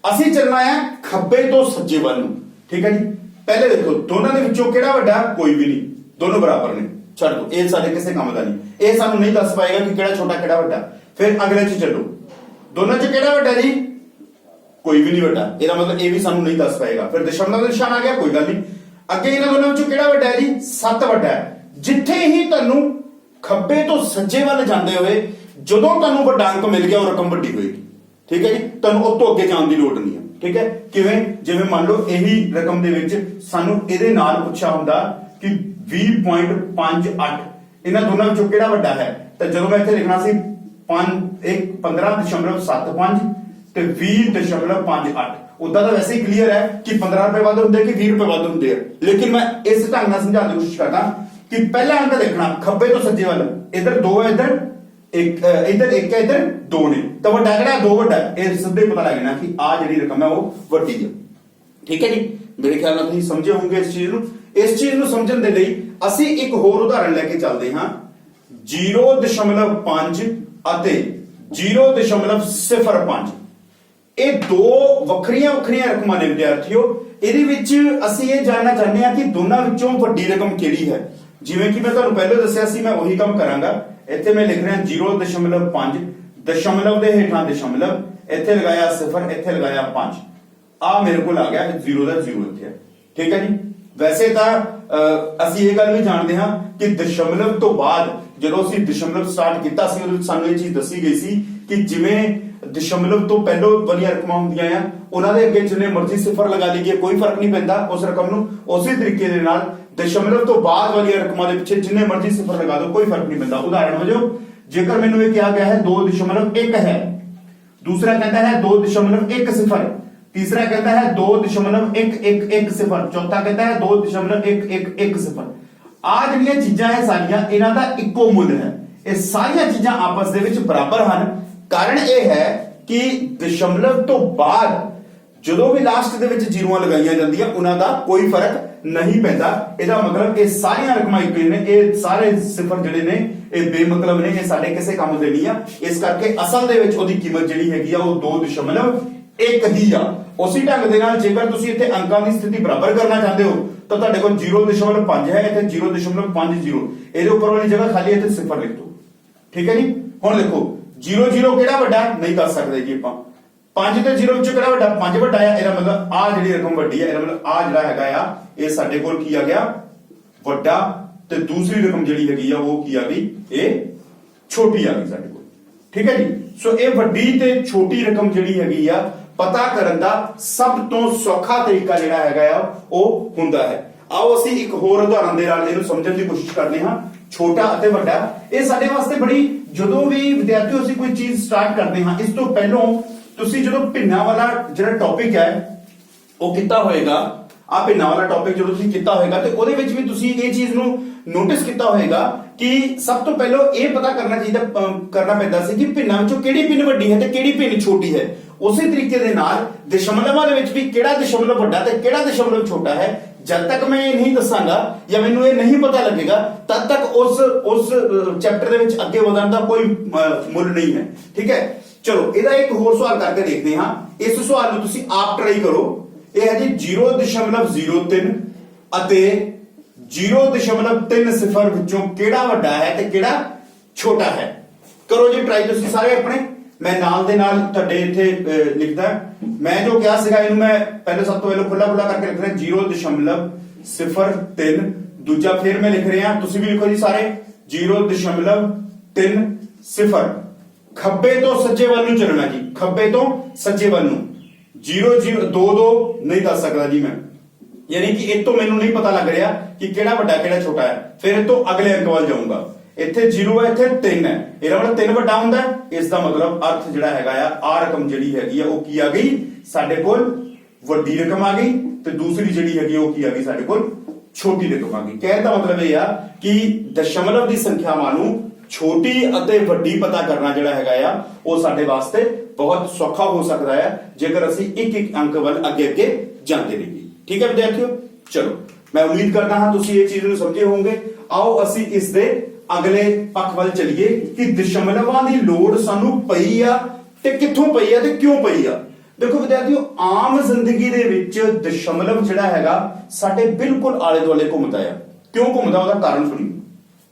ਅਸੀਂ ਚੱਲਣਾ ਹੈ ਖੱਬੇ ਤੋਂ ਸੱਜੇ ਵੱਲ ਨੂੰ ਠੀਕ ਹੈ ਜੀ ਪਹਿਲੇ ਦੇਖੋ ਦੋਨਾਂ ਦੇ ਵਿੱਚੋਂ ਕਿਹੜਾ ਵੱਡਾ ਕੋਈ ਵੀ ਨਹੀਂ ਦੋਨੋਂ ਬਰਾਬਰ ਨੇ ਛੱਡ ਦੋ ਇਹ ਸਾਡੇ ਕਿਸੇ ਕੰਮ ਦਾ ਨਹੀਂ ਇਹ ਸਾਨੂੰ ਨਹੀਂ ਦੱਸ ਪਾਏਗਾ ਕਿ ਕਿਹੜਾ ਛੋਟਾ ਕਿਹੜਾ ਵੱਡਾ ਫਿਰ ਅਗਲੇ 'ਚ ਚੱਲੋ ਦੋਨਾਂ 'ਚ ਕਿਹੜਾ ਵੱਡਾ ਜੀ ਕੋਈ ਵੀ ਨਹੀਂ ਵੱਡਾ ਇਹਦਾ ਮਤਲਬ ਇਹ ਵੀ ਸਾਨੂੰ ਨਹੀਂ ਦੱਸ ਪਾਏਗਾ ਫਿਰ ਦਸ਼ਮਲਵ ਦਾ ਨਿਸ਼ਾਨ ਆ ਗਿਆ ਕੋਈ ਗੱਲ ਨਹੀਂ ਅੱਗੇ ਇਹਨਾਂ ਦੋਨਾਂ ਵਿੱਚੋਂ ਕਿਹੜਾ ਵੱਡਾ ਹੈ ਜੀ 7 ਵੱਡਾ ਹੈ ਜਿੱਥੇ ਹੀ ਤੁਹਾਨੂੰ ਖੱਬੇ ਤੋਂ ਸੱਜੇ ਵੱਲ ਜਾਂਦੇ ਹੋਏ ਜਦੋਂ ਤੁਹਾਨੂੰ ਵੱਡਾ ਅੰਕ ਮਿਲ ਗਿਆ ਉਹ ਰਕਮ ਵੱਡੀ ਹੋਏਗੀ ਠੀਕ ਹੈ ਜੀ ਤੁਹਾਨੂੰ ਉਸ ਤੋਂ ਅੱਗੇ ਜਾਣ ਦੀ ਲੋੜ ਨਹੀਂ ਹੈ ਠੀਕ ਹੈ ਕਿਵੇਂ ਜਿਵੇਂ ਮੰਨ ਲਓ ਇਹੀ ਰਕਮ ਦੇ ਵਿੱਚ ਸਾਨੂੰ ਇਹਦੇ ਨਾਲ ਪੁੱਛਿਆ ਹੁੰਦਾ ਕਿ 20.58 ਇਹਨਾਂ ਦੋਨਾਂ ਵਿੱਚੋਂ ਕਿਹੜਾ ਵੱਡਾ ਹੈ ਤਾਂ ਜਦੋਂ ਮੈਂ ਇੱਥੇ ਲਿਖਣਾ ਸੀ 15.75 ਤੇ 20.58 ਉਦਾਂ ਤਾਂ ਵੈਸੇ ਹੀ ਕਲੀਅਰ ਹੈ ਕਿ 15 ਰੁਪਏ ਵੱਧ ਹੁੰਦੇ ਕਿ 20 ਰੁਪਏ ਵੱਧ ਹੁੰਦੇ ਆ ਲੇਕਿਨ ਮੈਂ ਇਸ ਢੰਗ ਨਾਲ ਸਮਝਾਉਣ ਦੀ ਕੋਸ਼ਿਸ਼ ਕਰਦਾ ਕਿ ਪਹਿਲਾ ਅੰਕ ਦੇਖਣਾ ਖੱਬੇ ਤੋਂ ਸੱਜੇ ਵੱਲ ਇੱਧਰ 2 ਹੈ ਇੱਧਰ ਇੱਕ ਹੈ ਇੱਧਰ 2 ਨੇ ਤਾਂ ਵੱਡਾ ਕਿਹੜਾ 2 ਵੱਡਾ ਇਹ ਸਿੱਧੇ ਪਤਾ ਲੱਗ ਜਾਣਾ ਕਿ ਆ ਜਿਹੜੀ ਰਕਮ ਹੈ ਉਹ ਵੱਡੀ ਹੈ ਠੀਕ ਹੈ ਜੀ ਮੇਰੇ ਖਿਆਲ ਨਾਲ ਤੁਸੀਂ ਸਮਝੇ ਹੋਵੋਗੇ ਇਸ ਚੀਜ਼ ਨੂੰ ਸਮਝਣ ਦੇ ਲਈ ਅਸੀਂ ਇੱਕ ਹੋਰ ਉਦਾਹਰਣ ਲੈ ਕੇ ਚੱਲਦੇ ਹਾਂ 0.5 ਅਤੇ 0.05 ਇਹ ਦੋ ਵੱਖਰੀਆਂ ਰਕਮਾਂ ਨੇ ਵਿਦਿਆਰਥੀਓ ਇਹਦੇ ਵਿੱਚ ਅਸੀਂ ਇਹ ਜਾਣਨਾ ਚਾਹੁੰਦੇ ਹਾਂ ਕਿ ਦੋਨਾਂ ਵਿੱਚੋਂ ਵੱਡੀ ਰਕਮ ਕਿਹੜੀ ਹੈ ਜਿਵੇਂ ਕਿ ਮੈਂ ਤੁਹਾਨੂੰ ਪਹਿਲਾਂ ਦੱਸਿਆ ਸੀ ਮੈਂ ਉਹੀ ਕੰਮ ਕਰਾਂਗਾ ਇੱਥੇ ਮੈਂ ਲਿਖ ਰਿਹਾ 0.5 ਦਸ਼ਮਲਵ ਦੇ ਹੇਠਾਂ ਦਸ਼ਮਲਵ ਇੱਥੇ ਲਗਾਇਆ 0 ਇੱਥੇ ਲਗਾਇਆ 5 ਆ ਮੇਰੇ ਕੋਲ ਆ ਗਿਆ 0 ਦਾ 0 ਇੱਥੇ ਠੀਕ ਹੈ ਜੀ ਵੈਸੇ ਤਾਂ ਅਸੀਂ ਇਹ ਗੱਲ ਵੀ ਜਾਣਦੇ ਹਾਂ ਕਿ ਦਸ਼ਮਲਵ ਤੋਂ ਬਾਅਦ ਜਦੋਂ ਅਸੀਂ ਦਸ਼ਮਲਵ ਸਟਾਰਟ ਕੀਤਾ ਸੀ ਉਦੋਂ ਸਾਨੂੰ ਇਹ ਚੀਜ਼ ਦੱਸੀ ਗਈ ਸੀ ਕਿ ਜਿਵੇਂ दशमलव तो पहलों वाली रकमां ਹੁੰਦੀਆਂ ਆ ਉਹਨਾਂ ਦੇ ਅੱਗੇ ਜਿੰਨੇ ਮਰਜ਼ੀ ਸਿਫਰ ਲਗਾ ਲਈਏ ਕੋਈ ਫਰਕ ਨਹੀਂ ਪੈਂਦਾ ਉਸ ਰਕਮ ਨੂੰ ਉਸੇ ਤਰੀਕੇ ਦੇ ਨਾਲ ਦਸ਼ਮਲਵ ਤੋਂ ਬਾਅਦ ਵਾਲੀਆਂ ਰਕਮਾਂ ਦੇ ਪਿੱਛੇ ਜਿੰਨੇ ਮਰਜ਼ੀ ਸਿਫਰ ਲਗਾ ਦਿਓ ਕੋਈ ਫਰਕ ਨਹੀਂ ਪੈਂਦਾ। ਉਦਾਹਰਣ ਵਜੋਂ ਜੇਕਰ ਮੈਨੂੰ ਇਹ ਕਿਹਾ ਗਿਆ ਹੈ 2.1 ਹੈ, दूसरा कहता है 2.10, तीसरा कहता है 2.110, चौथा कहता है 2.110। आ ਜਿਹੜੀਆਂ ਚੀਜ਼ਾਂ ਹੈ ਸਾਰੀਆਂ ਇਹਨਾਂ ਦਾ ਇੱਕੋ ਮੁੱਲ ਹੈ। ਇਹ ਸਾਰੀਆਂ ਚੀਜ਼ਾਂ ਆਪਸ ਦੇ ਵਿੱਚ ਬਰਾਬਰ ਹਨ। ਕਾਰਨ ਇਹ ਹੈ ਕਿ ਦਸ਼ਮਲਵ ਤੋਂ ਬਾਅਦ ਜਦੋਂ ਵੀ ਲਾਸਟ ਦੇ ਵਿੱਚ ਜ਼ੀਰੋਆਂ ਲਗਾਈਆਂ ਜਾਂਦੀਆਂ ਉਹਨਾਂ ਦਾ ਕੋਈ ਫਰਕ ਨਹੀਂ ਪੈਂਦਾ। ਇਹਦਾ ਮਤਲਬ ਇਹ ਸਾਰੀਆਂ ਰਕਮਾਂ ਇੱਕੋ ਹੀ ਨੇ, ਇਹ ਸਾਰੇ ਸਿਫਰ ਜਿਹੜੇ ਨੇ ਇਹ ਬੇਮਤਲਬ ਨੇ, ਇਹ ਸਾਡੇ ਕਿਸੇ ਕੰਮ ਦੇ ਨਹੀਂ ਆ। ਇਸ ਕਰਕੇ ਅਸਲ ਦੇ ਵਿੱਚ ਉਹਦੀ ਕੀਮਤ ਜਿਹੜੀ ਹੈਗੀ ਆ ਉਹ 2.1 ਹੀ ਆ। ਉਸੇ ਢੰਗ ਦੇ ਨਾਲ ਜੇਕਰ ਤੁਸੀਂ ਇੱਥੇ ਅੰਕਾਂ ਦੀ ਸਥਿਤੀ ਬਰਾਬਰ ਕਰਨਾ ਚਾਹੁੰਦੇ ਹੋ ਤਾਂ ਤੁਹਾਡੇ ਕੋਲ 0.5 ਹੈ, ਇੱਥੇ 0.50, ਇਹਦੇ ਉੱਪਰ ਵਾਲੀ ਜਗ੍ਹਾ ਖਾਲੀ ਇੱਥੇ ਸਿਫਰ ਲਿਖ ਦਿਓ। ਠੀਕ ਹੈ ਜੀ। ਹੁਣ ਦੇਖੋ 0 ਕਿਹੜਾ ਵੱਡਾ ਨਹੀਂ ਦੱਸ ਸਕਦੇ ਜੀ ਆਪਾਂ। 5 ਤੇ 0 ਵਿੱਚੋਂ ਕਿਹੜਾ ਵੱਡਾ? 5 ਵੱਡਾ ਆ। ਇਹਦਾ ਮਤਲਬ ਆ ਜਿਹੜੀ ਰਕਮ ਵੱਡੀ ਹੈ, ਇਹਦਾ ਮਤਲਬ ਆ ਜਿਹੜਾ ਹੈਗਾ ਆ ਇਹ ਸਾਡੇ ਕੋਲ ਕੀ ਆ ਗਿਆ? ਵੱਡਾ। ਤੇ ਦੂਸਰੀ ਰਕਮ ਜਿਹੜੀ ਹੈਗੀ ਆ ਉਹ ਕੀ ਆ ਗਈ? ਇਹ ਛੋਟੀ ਆ ਗਈ ਸਾਡੇ ਕੋਲ। ਠੀਕ ਹੈ ਜੀ। ਸੋ ਇਹ ਵੱਡੀ ਤੇ ਛੋਟੀ ਰਕਮ ਜਿਹੜੀ ਹੈਗੀ ਆ ਪਤਾ ਕਰਨ ਦਾ ਸਭ ਤੋਂ ਸੌਖਾ ਤਰੀਕਾ ਜਿਹੜਾ ਹੈਗਾ ਆ ਉਹ ਹੁੰਦਾ ਹੈ। ਆਓ ਅਸੀਂ ਇੱਕ ਹੋਰ ਉਦਾਹਰਨ ਦੇ ਨਾਲ ਇਹਨੂੰ ਸਮਝਣ ਦੀ ਕੋਸ਼ਿਸ਼ ਕਰਦੇ ਹਾਂ। ਛੋਟਾ ਅਤੇ ਵੱਡਾ ਇਹ ਸਾਡੇ ਵਾਸਤੇ ਬੜੀ, ਜਦੋਂ ਵੀ ਵਿਦਿਆਰਥੀਓ ਅਸੀਂ ਕੋਈ ਚੀਜ਼ ਸਟਾਰਟ ਕਰਦੇ ਹਾਂ ਇਸ ਤੋਂ ਪਹਿਲਾਂ ਤੁਸੀਂ ਜਦੋਂ ਭਿੰਨਾਂ ਵਾਲਾ ਜਿਹੜਾ ਟੌਪਿਕ ਹੈ ਉਹ ਕੀਤਾ ਹੋਏਗਾ, ਆ ਭਿੰਨਾਂ ਵਾਲਾ ਟੌਪਿਕ ਜਦੋਂ ਤੁਸੀਂ ਕੀਤਾ ਹੋਏਗਾ ਤੇ ਉਹਦੇ ਵਿੱਚ ਵੀ ਤੁਸੀਂ ਇਹ ਚੀਜ਼ ਨੂੰ ਨੋਟਿਸ ਕੀਤਾ ਹੋਏਗਾ ਕਿ ਸਭ ਤੋਂ ਪਹਿਲਾਂ ਇਹ ਪਤਾ ਕਰਨਾ ਪੈਂਦਾ ਸੀ ਕਿ ਭਿੰਨਾਂ ਵਿੱਚੋਂ ਕਿਹੜੀ ਭਿੰਨ ਵੱਡੀ ਹੈ ਤੇ ਕਿਹੜੀ ਭਿੰਨ ਛੋਟੀ ਹੈ। ਉਸੇ ਤਰੀਕੇ ਦੇ ਨਾਲ ਦਸ਼ਮਲਵਾਂ ਦੇ ਵਿੱਚ ਵੀ ਕਿਹੜਾ ਦਸ਼ਮਲਵ ਵੱਡਾ ਤੇ ਕਿਹੜਾ ਦਸ਼ਮਲਵ ਛੋਟਾ ਹੈ। ਜਦ ਤੱਕ ਮੈਂ ਇਹ ਨਹੀਂ ਦੱਸਾਂਗਾ ਜਾਂ ਮੈਨੂੰ ਇਹ ਨਹੀਂ ਪਤਾ ਲੱਗੇਗਾ ਤਦ ਤੱਕ ਉਸ ਚੈਪਟਰ ਦੇ ਵਿੱਚ ਅੱਗੇ ਵਧਣ ਦਾ ਕੋਈ ਮੁੱਲ ਨਹੀਂ ਹੈ। ਠੀਕ ਹੈ। ਚਲੋ ਇਹਦਾ ਇੱਕ ਹੋਰ ਸਵਾਲ ਕਰਕੇ ਦੇਖਦੇ ਹਾਂ। ਇਸ ਸਵਾਲ ਨੂੰ ਤੁਸੀਂ ਆਪ ਟਰਾਈ ਕਰੋ। ਇਹ ਹੈ ਜੀ 0.03 ਅਤੇ 0.30 ਵਿੱਚੋਂ ਕਿਹੜਾ ਵੱਡਾ ਹੈ ਤੇ ਕਿਹੜਾ ਛੋਟਾ ਹੈ। ਕਰੋ ਜੀ ਟਰਾਈ ਤੁਸੀਂ ਸਾਰੇ ਆਪਣੇ। ਮੈਂ ਨਾਲ ਦੇ ਨਾਲ ਤੁਹਾਡੇ ਇੱਥੇ ਲਿਖਦਾ। ਮੈਂ ਜੋ ਕਿਹਾ ਸੀਗਾ ਇਹਨੂੰ ਮੈਂ ਪਹਿਲੇ ਸਭ ਤੋਂ ਪਹਿਲਾਂ ਖੁੱਲਾ ਕਰਕੇ ਲਿਖ ਰਿਹਾ 0.03। ਦੂਜਾ ਫਿਰ ਮੈਂ ਲਿਖ ਰਿਹਾ, ਤੁਸੀਂ ਵੀ ਲਿਖੋ ਜੀ ਸਾਰੇ 0.30। ਖੱਬੇ ਤੋਂ ਸੱਜੇ ਵੱਲ ਨੂੰ ਚੱਲਣਾ ਜੀ, ਖੱਬੇ ਤੋਂ ਸੱਜੇ ਵੱਲ ਨੂੰ। 0.02 ਨਹੀਂ ਦੱਸ ਸਕਦਾ ਜੀ ਮੈਂ, ਯਾਨੀ ਕਿ ਇਹ ਤੋਂ ਮੈਨੂੰ ਨਹੀਂ ਪਤਾ ਲੱਗ ਰਿਹਾ ਕਿ ਕਿਹੜਾ ਵੱਡਾ ਕਿਹੜਾ ਛੋਟਾ ਹੈ। ਫਿਰ ਇਹ ਤੋਂ ਅਗਲੇ ਅੰਕ ਵੱਲ ਜਾਊਂਗਾ। ਇੱਥੇ 0 ਹੈ, ਇੱਥੇ 3 ਹੈ, ਇਹਦਾ ਮਤਲਬ 3 ਵੱਡਾ ਹੁੰਦਾ ਹੈ। ਇਸ ਦਾ ਮਤਲਬ ਅਰਥ ਜਿਹੜਾ ਹੈਗਾ ਆ ਰਕਮ ਜਿਹੜੀ ਹੈਗੀ ਆ ਉਹ ਕੀ ਆ ਗਈ? ਸਾਡੇ ਕੋਲ ਵੱਡੀ ਰਕਮ ਆ ਗਈ ਤੇ ਦੂਸਰੀ ਜਿਹੜੀ ਹੈਗੀ ਉਹ ਕੀ ਆ ਗਈ? ਸਾਡੇ ਕੋਲ ਛੋਟੀ ਰਕਮ ਆ ਗਈ। ਕਹਿਣ ਦਾ ਮਤਲਬ ਇਹ ਆ ਕਿ ਦਸ਼ਮਲਵ ਦੀ ਸੰਖਿਆਵਾਂ ਨੂੰ ਛੋਟੀ ਅਤੇ ਵੱਡੀ ਪਤਾ ਕਰਨਾ ਜਿਹੜਾ ਹੈਗਾ ਆ ਉਹ ਸਾਡੇ ਵਾਸਤੇ ਬਹੁਤ ਸੌਖਾ ਹੋ ਸਕਦਾ ਹੈ ਜੇਕਰ ਅਸੀਂ ਇੱਕ ਅੰਕ ਵੱਲ ਅੱਗੇ ਜਾਂਦੇ ਰਹੀਏ। ਠੀਕ ਹੈ ਵਿਦਿਆਰਥੀਓ। ਚਲੋ ਮੈਂ ਉਮੀਦ ਕਰਦਾ ਹਾਂ ਤੁਸੀਂ ਇਹ ਚੀਜ਼ ਨੂੰ ਸਮਝੇ ਹੋਵੋਗੇ। ਆਓ ਅਸੀਂ ਇਸ ਦੇ ਅਗਲੇ ਪੱਖ ਵੱਲ ਚੱਲੀਏ ਕਿ ਦਸ਼ਮਲਵਾਂ ਦੀ ਲੋੜ ਸਾਨੂੰ ਪਈ ਆ ਤੇ ਕਿੱਥੋਂ ਪਈ ਆ ਤੇ ਕਿਉਂ ਪਈ ਆ। ਦੇਖੋ ਵਿਦਿਆਰਥੀਓ, ਆਮ ਜ਼ਿੰਦਗੀ ਦੇ ਵਿੱਚ ਦਸ਼ਮਲਵ ਜਿਹੜਾ ਹੈਗਾ ਸਾਡੇ ਬਿਲਕੁਲ ਆਲੇ ਦੁਆਲੇ ਘੁੰਮਦਾ ਆ। ਕਿਉਂ ਘੁੰਮਦਾ ਉਹਦਾ ਕਾਰਨ ਸੁਣੀਓ।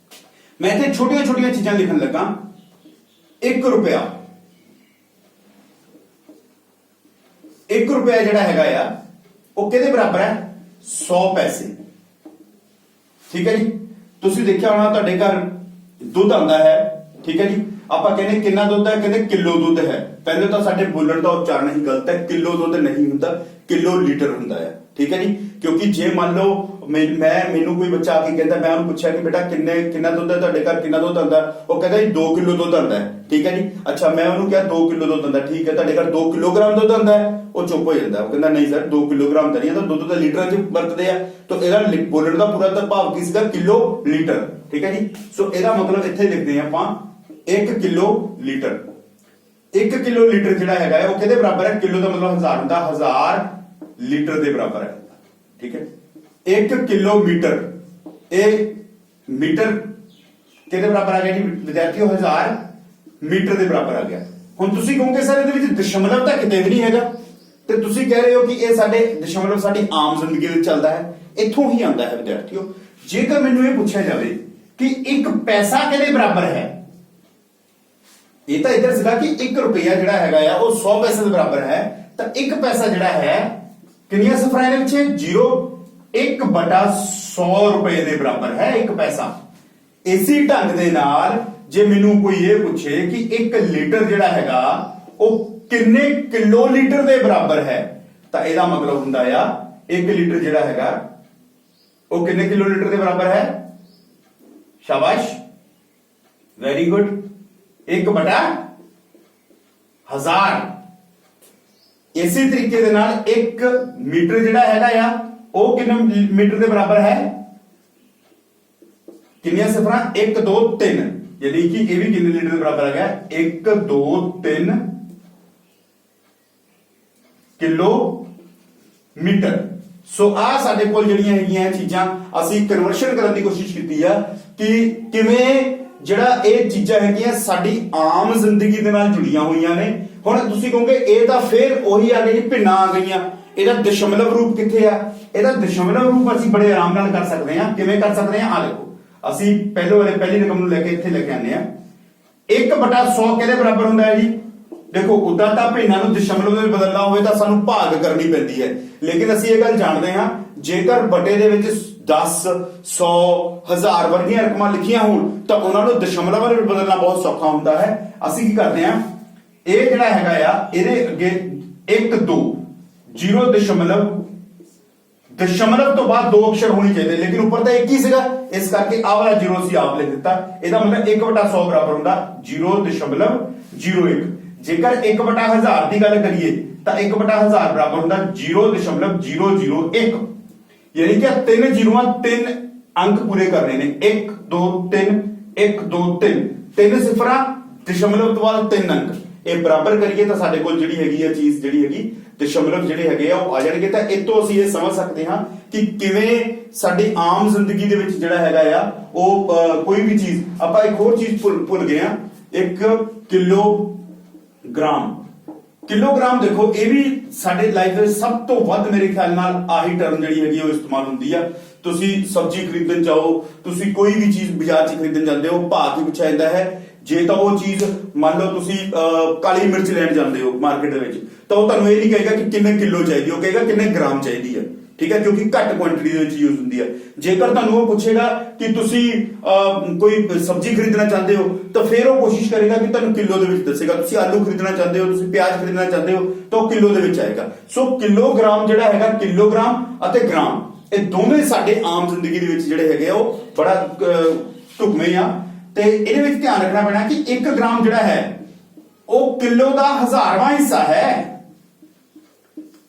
ਮੈਂ ਇੱਥੇ ਛੋਟੀਆਂ ਚੀਜ਼ਾਂ ਲਿਖਣ ਲੱਗਾ। 1 ਰੁਪਿਆ, 1 ਰੁਪਿਆ ਜਿਹੜਾ ਹੈਗਾ ਆ ਉਹ ਕਿਹਦੇ ਬਰਾਬਰ ਹੈ? 100 ਪੈਸੇ। ਠੀਕ ਹੈ ਜੀ। ਤੁਸੀਂ ਦੇਖਿਆ ਹੋਣਾ ਤੁਹਾਡੇ ਘਰ ਦੁੱਧ ਆਉਂਦਾ ਹੈ। ਠੀਕ ਹੈ ਜੀ। ਆਪਾਂ ਕਹਿੰਦੇ ਕਿੰਨਾ ਦੁੱਧ ਹੈ? ਕਹਿੰਦੇ ਕਿਲੋ ਦੁੱਧ ਹੈ। ਪਹਿਲੇ ਤਾਂ ਸਾਡੇ ਬੋਲਣ ਦਾ ਉਚਾਰਨ ਹੀ ਗਲਤ ਹੈ। ਕਿਲੋ ਦੁੱਧ ਨਹੀਂ ਹੁੰਦਾ, ਕਿਲੋ ਲੀਟਰ ਹੁੰਦਾ ਹੈ। ਠੀਕ ਹੈ ਜੀ। ਕਿਉਂਕਿ ਜੇ ਮੰਨ ਲਓ ਮੈਨੂੰ ਕੋਈ ਬੱਚਾ ਆ ਕੇ ਕਹਿੰਦਾ, ਮੈਂ ਉਹਨੂੰ ਪੁੱਛਿਆ ਕਿ ਬੇਟਾ ਕਿੰਨਾ ਦੁੱਧ ਹੈ ਤੁਹਾਡੇ ਘਰ, ਕਿੰਨਾ ਦੁੱਧ ਆਉਂਦਾ? ਉਹ ਕਹਿੰਦਾ ਜੀ 2 ਕਿਲੋ ਦੁੱਧ ਆਉਂਦਾ ਹੈ। ਠੀਕ ਹੈ ਜੀ। ਅੱਛਾ, ਮੈਂ ਉਹਨੂੰ ਕਿਹਾ 2 ਕਿਲੋ ਦੁੱਧ ਆਉਂਦਾ। ਠੀਕ ਹੈ, ਤੁਹਾਡੇ ਘਰ 2 ਕਿਲੋਗ੍ਰਾਮ ਦੁੱਧ ਆਉਂਦਾ ਹੈ? ਉਹ ਚੁੱਪ ਹੋ ਜਾਂਦਾ। ਉਹ ਕਹਿੰਦਾ ਨਹੀਂ ਸਰ 2 ਕਿਲੋਗ੍ਰਾਮ ਤਾਂ ਨਹੀਂ ਆਉਂਦਾ, ਦੁੱਧ ਤਾਂ ਲੀਟਰਾਂ 'ਚ ਵਰਤਦੇ ਆ। ਤਾਂ ਇਹਦਾ ਬੋਲਣ ਦਾ ਪੂਰਾ ਤਾਂ ਭਾਵ ਕੀ ਸੀਗਾ? Kilo litre. ਠੀਕ ਹੈ ਜੀ। ਸੋ ਇਹਦਾ ਮਤਲਬ ਇੱਥੇ ਲਿਖਦੇ ਆ ਆਪਾਂ 1 ਕਿਲੋ ਲੀਟਰ। 1 ਕਿਲੋ ਲੀਟਰ ਜਿਹੜਾ ਹੈਗਾ ਉਹ ਕਿਹਦੇ ਬਰਾਬਰ ਹੈ? ਕਿਲੋ ਦਾ ਮਤਲਬ 1000 ਹੁੰਦਾ, 1000 ਲੀਟਰ ਦੇ ਬਰਾਬਰ ਹੈ। ਠੀਕ ਹੈ। 1 ਕਿਲੋਮੀਟਰ, ਇਹ ਮੀਟਰ ਕਿਹਦੇ ਬਰਾਬਰ ਆ ਗਿਆ ਜੀ ਵਿਦਿਆਰਥੀਓ? 1000 ਮੀਟਰ ਦੇ ਬਰਾਬਰ ਆ ਗਿਆ। ਹੁਣ ਤੁਸੀਂ ਕਹੋਗੇ ਸਰ ਇਹਦੇ ਵਿੱਚ ਦਸ਼ਮਲਵ ਤਾਂ ਕਿਤੇ ਵੀ ਨਹੀਂ ਹੈਗਾ, ਤੇ ਤੁਸੀਂ ਕਹਿ ਰਹੇ ਹੋ ਕਿ ਇਹ ਸਾਡੇ ਦਸ਼ਮਲਵ ਸਾਡੀ ਆਮ ਜ਼ਿੰਦਗੀ ਵਿੱਚ ਚੱਲਦਾ ਹੈ। ਇੱਥੋਂ ਹੀ ਆਉਂਦਾ ਹੈ ਵਿਦਿਆਰਥੀਓ। ਜੇਕਰ ਮੈਨੂੰ ਇਹ ਪੁੱਛਿਆ ਜਾਵੇ ਕਿ 1 ਪੈਸਾ ਕਿਹਦੇ ਬਰਾਬਰ ਹੈ, ਇਹ ਤਾਂ ਇੱਧਰ ਸੀਗਾ ਕਿ 1 ਰੁਪਿਆ ਜਿਹੜਾ ਹੈਗਾ ਆ ਉਹ 100 ਪੈਸੇ ਦੇ ਬਰਾਬਰ ਹੈ। ਤਾਂ 1 ਪੈਸਾ ਜਿਹੜਾ ਹੈ ਕਿੰਨੀਆਂ ਸਿਫਰਾਂ ਦੇ ਵਿੱਚ? 0। 1/100 ਰੁਪਏ ਦੇ ਬਰਾਬਰ ਹੈ 1 ਪੈਸਾ। ਇਸੇ ਢੰਗ ਦੇ ਨਾਲ ਜੇ ਮੈਨੂੰ ਕੋਈ ਇਹ ਪੁੱਛੇ ਕਿ 1 ਲੀਟਰ ਜਿਹੜਾ ਹੈਗਾ ਉਹ ਕਿੰਨੇ ਕਿਲੋਲੀਟਰ ਦੇ ਬਰਾਬਰ ਹੈ ਤਾਂ ਇਹਦਾ ਮਤਲਬ ਹੁੰਦਾ ਆ 1 ਲੀਟਰ ਜਿਹੜਾ ਹੈਗਾ ਉਹ ਕਿੰਨੇ ਕਿਲੋਲੀਟਰ ਦੇ ਬਰਾਬਰ ਹੈ। ਸ਼ਾਬਾਸ਼, ਵੈਰੀ ਗੁੱਡ। 1/1000। ਇਸੇ ਤਰੀਕੇ ਦੇ ਨਾਲ 1 ਮੀਟਰ ਜਿਹੜਾ ਹੈਗਾ ਆ ਉਹ ਕਿੰਨੇ ਮੀਟਰ ਦੇ ਬਰਾਬਰ ਹੈ। ਕਿੰਨੀਆਂ ਸਿਫਰਾਂ 1 2 3 ਯਾਨੀ ਕਿ ਇਹ ਵੀ ਕਿੰਨੇ ਲੀਟਰ ਦੇ ਬਰਾਬਰ ਹੈਗਾ 1 2 3 ਕਿਲੋਮੀਟਰ। ਸੋ ਆ ਸਾਡੇ ਕੋਲ ਜਿਹੜੀਆਂ ਹੈਗੀਆਂ ਚੀਜ਼ਾਂ ਅਸੀਂ ਕਨਵਰਸ਼ਨ ਕਰਨ ਦੀ ਕੋਸ਼ਿਸ਼ ਕੀਤੀ ਆ ਕਿ ਕਿਵੇਂ ਜਿਹੜਾ ਇਹ ਚੀਜ਼ਾਂ ਹੈਗੀਆਂ ਸਾਡੀ ਆਮ ਜ਼ਿੰਦਗੀ ਦੇ ਨਾਲ ਜੁੜੀਆਂ ਹੋਈਆਂ ਨੇ। ਹੁਣ ਤੁਸੀਂ ਕਹੋਗੇ ਇਹ ਤਾਂ ਫਿਰ ਉਹੀ ਆ ਗਈ ਭਿੰਨਾਂ ਆ ਗਈਆਂ, ਇਹਦਾ ਦਸ਼ਮਲਵ ਰੂਪ ਕਿੱਥੇ ਆ। ਇਹਦਾ ਦਸ਼ਮਲਵ ਰੂਪ ਅਸੀਂ ਬੜੇ ਆਰਾਮ ਨਾਲ ਕਰ ਸਕਦੇ ਹਾਂ। ਕਿਵੇਂ ਕਰ ਸਕਦੇ ਹਾਂ, ਆ ਦੇਖੋ ਅਸੀਂ ਪਹਿਲੀ ਰਕਮ ਨੂੰ ਲੈ ਕੇ ਇੱਥੇ ਲੈ ਕੇ ਆਨੇ ਆ। 1/100 ਕਿਹਦੇ ਬਰਾਬਰ ਹੁੰਦਾ ਹੈ ਜੀ। ਦੇਖੋ ਉਦਾਂ ਤਾਂ ਭਿੰਨਾਂ ਨੂੰ ਦਸ਼ਮਲਵ ਵਿੱਚ ਬਦਲਣਾ ਹੋਵੇ ਤਾਂ ਸਾਨੂੰ ਭਾਗ ਕਰਨੀ ਪੈਂਦੀ ਹੈ, ਲੇਕਿਨ ਅਸੀਂ ਇਹ ਗੱਲ ਜਾਣਦੇ ਹਾਂ ਜੇਕਰ ਬਟੇ ਦੇ ਵਿੱਚ 10 100 1000 ਵਰਗੀਆਂ ਰਕਮਾਂ ਲਿਖੀਆਂ ਹੋਣ ਤਾਂ ਉਹਨਾਂ ਨੂੰ ਦਸ਼ਮਲਵ ਵਿੱਚ ਬਦਲਣਾ ਬਹੁਤ ਸੌਖਾ ਹੁੰਦਾ ਹੈ। ਅਸੀਂ ਕੀ ਕਰਦੇ ਹਾਂ, ਇਹ ਜਿਹੜਾ ਹੈਗਾ ਆ ਇਹਦੇ ਅੱਗੇ 1 2 0 ਦਸ਼ਮਲਵ ਤੋਂ ਬਾਅਦ 2 ਅਕਸ਼ਰ ਹੋਣੇ ਚਾਹੀਦੇ, ਲੇਕਿਨ ਉੱਪਰ ਤਾਂ 1 ਹੀ ਸੀਗਾ, ਇਸ ਕਰਕੇ ਆਹ ਵਾਲਾ 0 ਅਸੀਂ ਆਪ ਲਿਖ ਦਿੱਤਾ। ਇਹਦਾ ਮਤਲਬ 1/100 ਬਰਾਬਰ ਹੁੰਦਾ 0.01। ਜੇਕਰ 1/1000 ਦੀ ਗੱਲ ਕਰੀਏ ਤਾਂ 1/1000 ਬਰਾਬਰ ਹੁੰਦਾ 0.001। ਯਾਨੀ ਕਿ 3 ਜ਼ੀਰੋਆਂ 3 ਅੰਕ ਪੂਰੇ ਕਰਨੇ ਨੇ। 1 2 3 1 2 3 3 ਸਿਫਰਾਂ ਦਸ਼ਮਲਵ ਤੋਂ ਬਾਅਦ 3 ਅੰਕ। ਇਹ ਬਰਾਬਰ ਕਰੀਏ ਤਾਂ ਸਾਡੇ ਕੋਲ ਜਿਹੜੀ ਹੈਗੀ ਆ ਚੀਜ਼ ਜਿਹੜੀ ਹੈਗੀ ਦਸ਼ਮਲਵ ਜਿਹੜੇ ਹੈਗੇ ਆ ਉਹ ਆ ਜਾਣਗੇ। ਤਾਂ ਇਹ ਤੋਂ ਅਸੀਂ ਇਹ ਸਮਝ ਸਕਦੇ ਹਾਂ ਕਿ ਕਿਵੇਂ ਸਾਡੀ ਆਮ ਜ਼ਿੰਦਗੀ ਦੇ ਵਿੱਚ ਜਿਹੜਾ ਹੈਗਾ ਆ ਉਹ ਕੋਈ ਵੀ ਚੀਜ਼ ਆਪਾਂ ਇੱਕ ਹੋਰ ਚੀਜ਼ ਭੁੱਲ ਗਏ ਆ। 1 ਕਿਲੋਗ੍ਰਾਮ ਦੇਖੋ ਇਹ ਵੀ ਸਾਡੇ ਲਾਈਫ ਦੇ ਸਭ ਤੋਂ ਵੱਧ ਮੇਰੇ ਖਿਆਲ ਨਾਲ ਆਹੀ ਟਰਮ ਜਿਹੜੀ ਹੈਗੀ ਉਹ ਇਸਤੇਮਾਲ ਹੁੰਦੀ ਆ। ਤੁਸੀਂ ਸਬਜ਼ੀ ਖਰੀਦਣ ਜਾਓ, ਤੁਸੀਂ ਕੋਈ ਵੀ ਚੀਜ਼ ਬਾਜ਼ਾਰ 'ਚ ਖਰੀਦਣ ਜਾਂਦੇ ਹੋ, ਭਾਅ ਕੀ ਪੁੱਛਿਆ ਜਾਂਦਾ ਹੈ। ਜੇ ਤਾਂ ਉਹ ਚੀਜ਼ ਮੰਨ ਲਓ ਤੁਸੀਂ ਕਾਲੀ ਮਿਰਚ ਲੈਣ ਜਾਂਦੇ ਹੋ ਮਾਰਕੀਟ ਦੇ ਵਿੱਚ ਤਾਂ ਉਹ ਤੁਹਾਨੂੰ ਇਹ ਨਹੀਂ ਕਹੇਗਾ ਕਿ ਕਿੰਨੇ ਕਿਲੋ ਚਾਹੀਦੀ, ਉਹ ਕਹੇਗਾ ਕਿੰਨੇ ਗ੍ਰਾਮ ਚਾਹੀਦੀ ਹੈ। ਠੀਕ ਹੈ, ਕਿਉਂਕਿ ਘੱਟ ਕੁਆਂਟੀਟੀ ਦੇ ਵਿੱਚ ਯੂਜ਼ ਹੁੰਦੀ ਹੈ। ਜੇਕਰ ਤੁਹਾਨੂੰ ਉਹ ਪੁੱਛੇਗਾ ਕਿ ਤੁਸੀਂ ਕੋਈ ਸਬਜ਼ੀ ਖਰੀਦਣਾ ਚਾਹੁੰਦੇ ਹੋ ਤਾਂ ਫਿਰ ਉਹ ਕੋਸ਼ਿਸ਼ ਕਰੇਗਾ ਕਿ ਤੁਹਾਨੂੰ ਕਿਲੋ ਦੇ ਵਿੱਚ ਦੱਸੇਗਾ। ਤੁਸੀਂ ਆਲੂ ਖਰੀਦਣਾ ਚਾਹੁੰਦੇ ਹੋ, ਤੁਸੀਂ ਪਿਆਜ਼ ਖਰੀਦਣਾ ਚਾਹੁੰਦੇ ਹੋ ਤਾਂ ਉਹ ਕਿਲੋ ਦੇ ਵਿੱਚ ਆਏਗਾ। ਸੋ ਕਿਲੋਗ੍ਰਾਮ ਜਿਹੜਾ ਹੈਗਾ, ਕਿਲੋਗ੍ਰਾਮ ਅਤੇ ਗ੍ਰਾਮ ਇਹ ਦੋਵੇਂ ਸਾਡੇ ਆਮ ਜ਼ਿੰਦਗੀ ਦੇ ਵਿੱਚ ਜਿਹੜੇ ਹੈਗੇ ਉਹ ਬੜਾ ਢੁਕਵੇਂ ਆ। ਤੇ ਇਹਦੇ ਵਿੱਚ ਧਿਆਨ ਰੱਖਣਾ ਪੈਣਾ ਕਿ 1 ਗ੍ਰਾਮ ਜਿਹੜਾ ਹੈ ਉਹ ਕਿਲੋ ਦਾ 1000ਵਾਂ ਹਿੱਸਾ ਹੈ।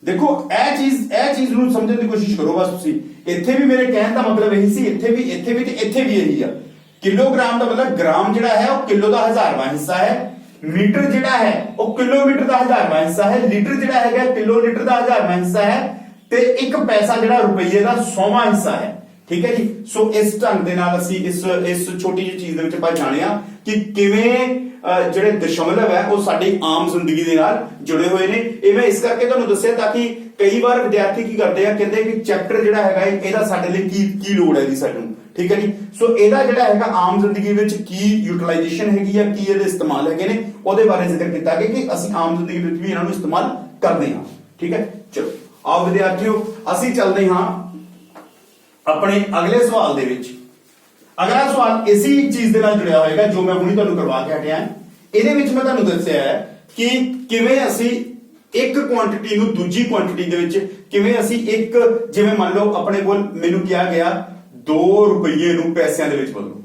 ਦੇਖੋ ਇਹ ਚੀਜ਼ ਨੂੰ ਸਮਝਣ ਦੀ ਕੋਸ਼ਿਸ਼ ਕਰੋ ਬਸ ਤੁਸੀਂ। ਇੱਥੇ ਵੀ ਮੇਰੇ ਕਹਿਣ ਦਾ ਮਤਲਬ ਇਹੀ ਸੀ, ਇੱਥੇ ਵੀ ਤੇ ਇੱਥੇ ਵੀ ਇਹੀ ਆ। ਕਿਲੋਗ੍ਰਾਮ ਦਾ ਮਤਲਬ ਗ੍ਰਾਮ ਜਿਹੜਾ ਹੈ ਉਹ ਕਿਲੋ ਦਾ 1000ਵਾਂ ਹਿੱਸਾ ਹੈ। ਮੀਟਰ ਜਿਹੜਾ ਹੈ ਉਹ ਕਿਲੋਮੀਟਰ ਦਾ 1000ਵਾਂ ਹਿੱਸਾ ਹੈ। ਲੀਟਰ ਜਿਹੜਾ ਹੈਗਾ ਕਿਲੋਲੀਟਰ ਦਾ 1000ਵਾਂ ਹਿੱਸਾ ਹੈ। ਤੇ 1 ਪੈਸਾ ਜਿਹੜਾ ਰੁਪਈਏ ਦਾ 100ਵਾਂ ਹਿੱਸਾ ਹੈ। ਠੀਕ ਹੈ ਜੀ। ਸੋ ਇਸ ਢੰਗ ਦੇ ਨਾਲ ਅਸੀਂ ਇਸ ਛੋਟੀ ਜਿਹੀ ਚੀਜ਼ ਦੇ ਵਿੱਚ ਆਪਾਂ ਜਾਣਿਆ ਕਿ ਕਿਵੇਂ ਜਿਹੜੇ ਦਸ਼ਮਲਵ ਹੈ ਉਹ ਸਾਡੀ ਆਮ ਜ਼ਿੰਦਗੀ ਦੇ ਨਾਲ ਜੁੜੇ ਹੋਏ ਨੇ। ਇਹ ਮੈਂ ਇਸ ਕਰਕੇ ਤੁਹਾਨੂੰ ਦੱਸਿਆ ਤਾਂ ਕਿ ਕਈ ਵਾਰ ਵਿਦਿਆਰਥੀ ਕੀ ਕਰਦੇ ਆ, ਕਹਿੰਦੇ ਕਿ ਚੈਪਟਰ ਜਿਹੜਾ ਹੈਗਾ ਇਹਦਾ ਸਾਡੇ ਲਈ ਕੀ ਲੋੜ ਹੈ ਜੀ ਸਾਨੂੰ। ਠੀਕ ਹੈ ਜੀ। ਸੋ ਇਹਦਾ ਜਿਹੜਾ ਹੈਗਾ ਆਮ ਜ਼ਿੰਦਗੀ ਵਿੱਚ ਕੀ ਯੂਟਿਲਾਈਜੇਸ਼ਨ ਹੈਗੀ ਆ, ਕੀ ਇਹਦੇ ਇਸਤੇਮਾਲ ਹੈਗੇ ਨੇ, ਉਹਦੇ ਬਾਰੇ ਜ਼ਿਕਰ ਕੀਤਾ ਗਿਆ ਕਿ ਅਸੀਂ ਆਮ ਜ਼ਿੰਦਗੀ ਵਿੱਚ ਵੀ ਇਹਨਾਂ ਨੂੰ ਇਸਤੇਮਾਲ ਕਰਦੇ ਹਾਂ। ਠੀਕ ਹੈ, ਚਲੋ ਆਓ ਵਿਦਿਆਰਥੀਓ ਅਸੀਂ ਚੱਲਦੇ ਹਾਂ ਆਪਣੇ ਅਗਲੇ ਸਵਾਲ ਦੇ ਵਿੱਚ। ਅਗਲਾ ਸਵਾਲ ਇਸੇ ਚੀਜ਼ ਦੇ ਨਾਲ ਜੁੜਿਆ ਹੋਏਗਾ ਜੋ ਮੈਂ ਹੁਣੀ ਤੁਹਾਨੂੰ ਕਰਵਾ ਕੇ ਹਟਿਆ। ਇਹਦੇ ਵਿੱਚ ਮੈਂ ਤੁਹਾਨੂੰ ਦੱਸਿਆ ਹੈ ਕਿ ਕਿਵੇਂ ਅਸੀਂ ਇੱਕ ਕੁਆਂਟੀਟੀ ਨੂੰ ਦੂਜੀ ਕੁਆਂਟੀਟੀ ਦੇ ਵਿੱਚ ਕਿਵੇਂ ਅਸੀਂ ਇੱਕ, ਜਿਵੇਂ ਮੰਨ ਲਓ ਆਪਣੇ ਕੋਲ ਮੈਨੂੰ ਕਿਹਾ ਗਿਆ 2 ਰੁਪਏ ਨੂੰ ਪੈਸਿਆਂ ਦੇ ਵਿੱਚ ਬਦਲੋ।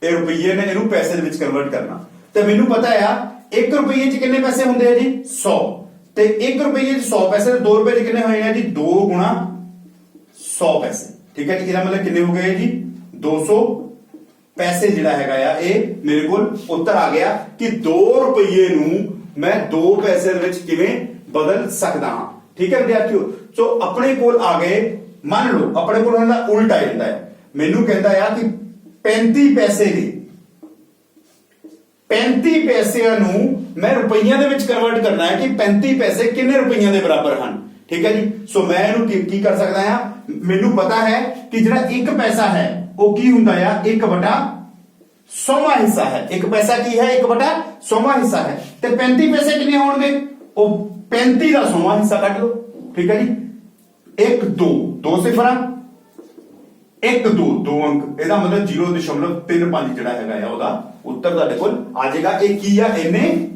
ਇਹ ਰੁਪਏ ਨੇ ਇਹਨੂੰ ਪੈਸੇ ਦੇ ਵਿੱਚ ਕਨਵਰਟ ਕਰਨਾ। ਤੇ ਮੈਨੂੰ ਪਤਾ ਆ 1 ਰੁਪਏ 'ਚ ਕਿੰਨੇ ਪੈਸੇ ਹੁੰਦੇ ਆ ਜੀ 100। ਤੇ 1 ਰੁਪਏ 'ਚ 100 ਪੈਸੇ ਤੇ 2 ਰੁਪਏ 'ਚ ਕਿੰਨੇ ਹੋਏ ਨੇ ਜੀ 2 ਗੁਣਾ 100 ਪੈਸੇ। ਠੀਕ ਹੈ ਜੀ। ਇਹਦਾ ਮਤਲਬ ਕਿੰਨੇ ਹੋ ਗਏ ਜੀ 200 ਪੈਸੇ ਜਿਹੜਾ ਹੈਗਾ ਆ ਇਹ ਮੇਰੇ ਕੋਲ ਉੱਤਰ ਆ ਗਿਆ ਕਿ 2 ਰੁਪਏ ਨੂੰ ਮੈਂ 2 ਪੈਸੇ ਦੇ ਵਿੱਚ ਕਿਵੇਂ ਬਦਲ ਸਕਦਾ ਹਾਂ। ਠੀਕ ਹੈ ਵਿਦਿਆਰਥੀਓ। ਸੋ ਆਪਣੇ ਕੋਲ ਆ ਗਏ, ਮੰਨ ਲਓ ਆਪਣੇ ਕੋਲ ਹੁੰਦਾ ਉਲਟਾ ਜਾਂਦਾ ਹੈ। ਮੈਨੂੰ ਕਹਿੰਦਾ ਆ ਕਿ 35 ਪੈਸੇ ਦੇ 35 ਪੈਸਿਆਂ ਨੂੰ ਮੈਂ ਰੁਪਈਆਂ ਦੇ ਵਿੱਚ ਕਨਵਰਟ ਕਰਨਾ ਹੈ ਕਿ 35 ਪੈਸੇ ਕਿੰਨੇ ਰੁਪਈਆਂ ਦੇ ਬਰਾਬਰ ਹਨ। ਠੀਕ ਹੈ ਜੀ। ਸੋ ਮੈਂ ਇਹਨੂੰ ਕੀ ਕਰ ਸਕਦਾ ਆ, ਮੈਨੂੰ ਪਤਾ ਹੈ ਕਿ ਜਿਹੜਾ 1 ਪੈਸਾ ਹੈ ਉਹ ਕੀ ਹੁੰਦਾ ਆ 1/100ਵਾਂ ਹਿੱਸਾ ਹੈ। 1 ਪੈਸਾ ਕੀ ਹੈ 1/100ਵਾਂ ਹਿੱਸਾ ਹੈ। ਤੇ 35 ਪੈਸੇ ਕਿੰਨੇ ਹੋਣਗੇ, ਉਹ 35 ਦਾ 100ਵਾਂ ਹਿੱਸਾ ਕੱਢ ਲਓ। ਠੀਕ ਹੈ ਜੀ। 1 2 2 ਸਿਫਰਾਂ 1 2 2 ਅੰਕ। ਇਹਦਾ ਮਤਲਬ 0.35 ਜਿਹੜਾ ਹੈਗਾ ਆ ਉਹਦਾ ਉੱਤਰ ਤੁਹਾਡੇ ਕੋਲ ਆ ਜਾਏਗਾ। ਇਹ ਕੀ ਆ, ਇਹਨੇ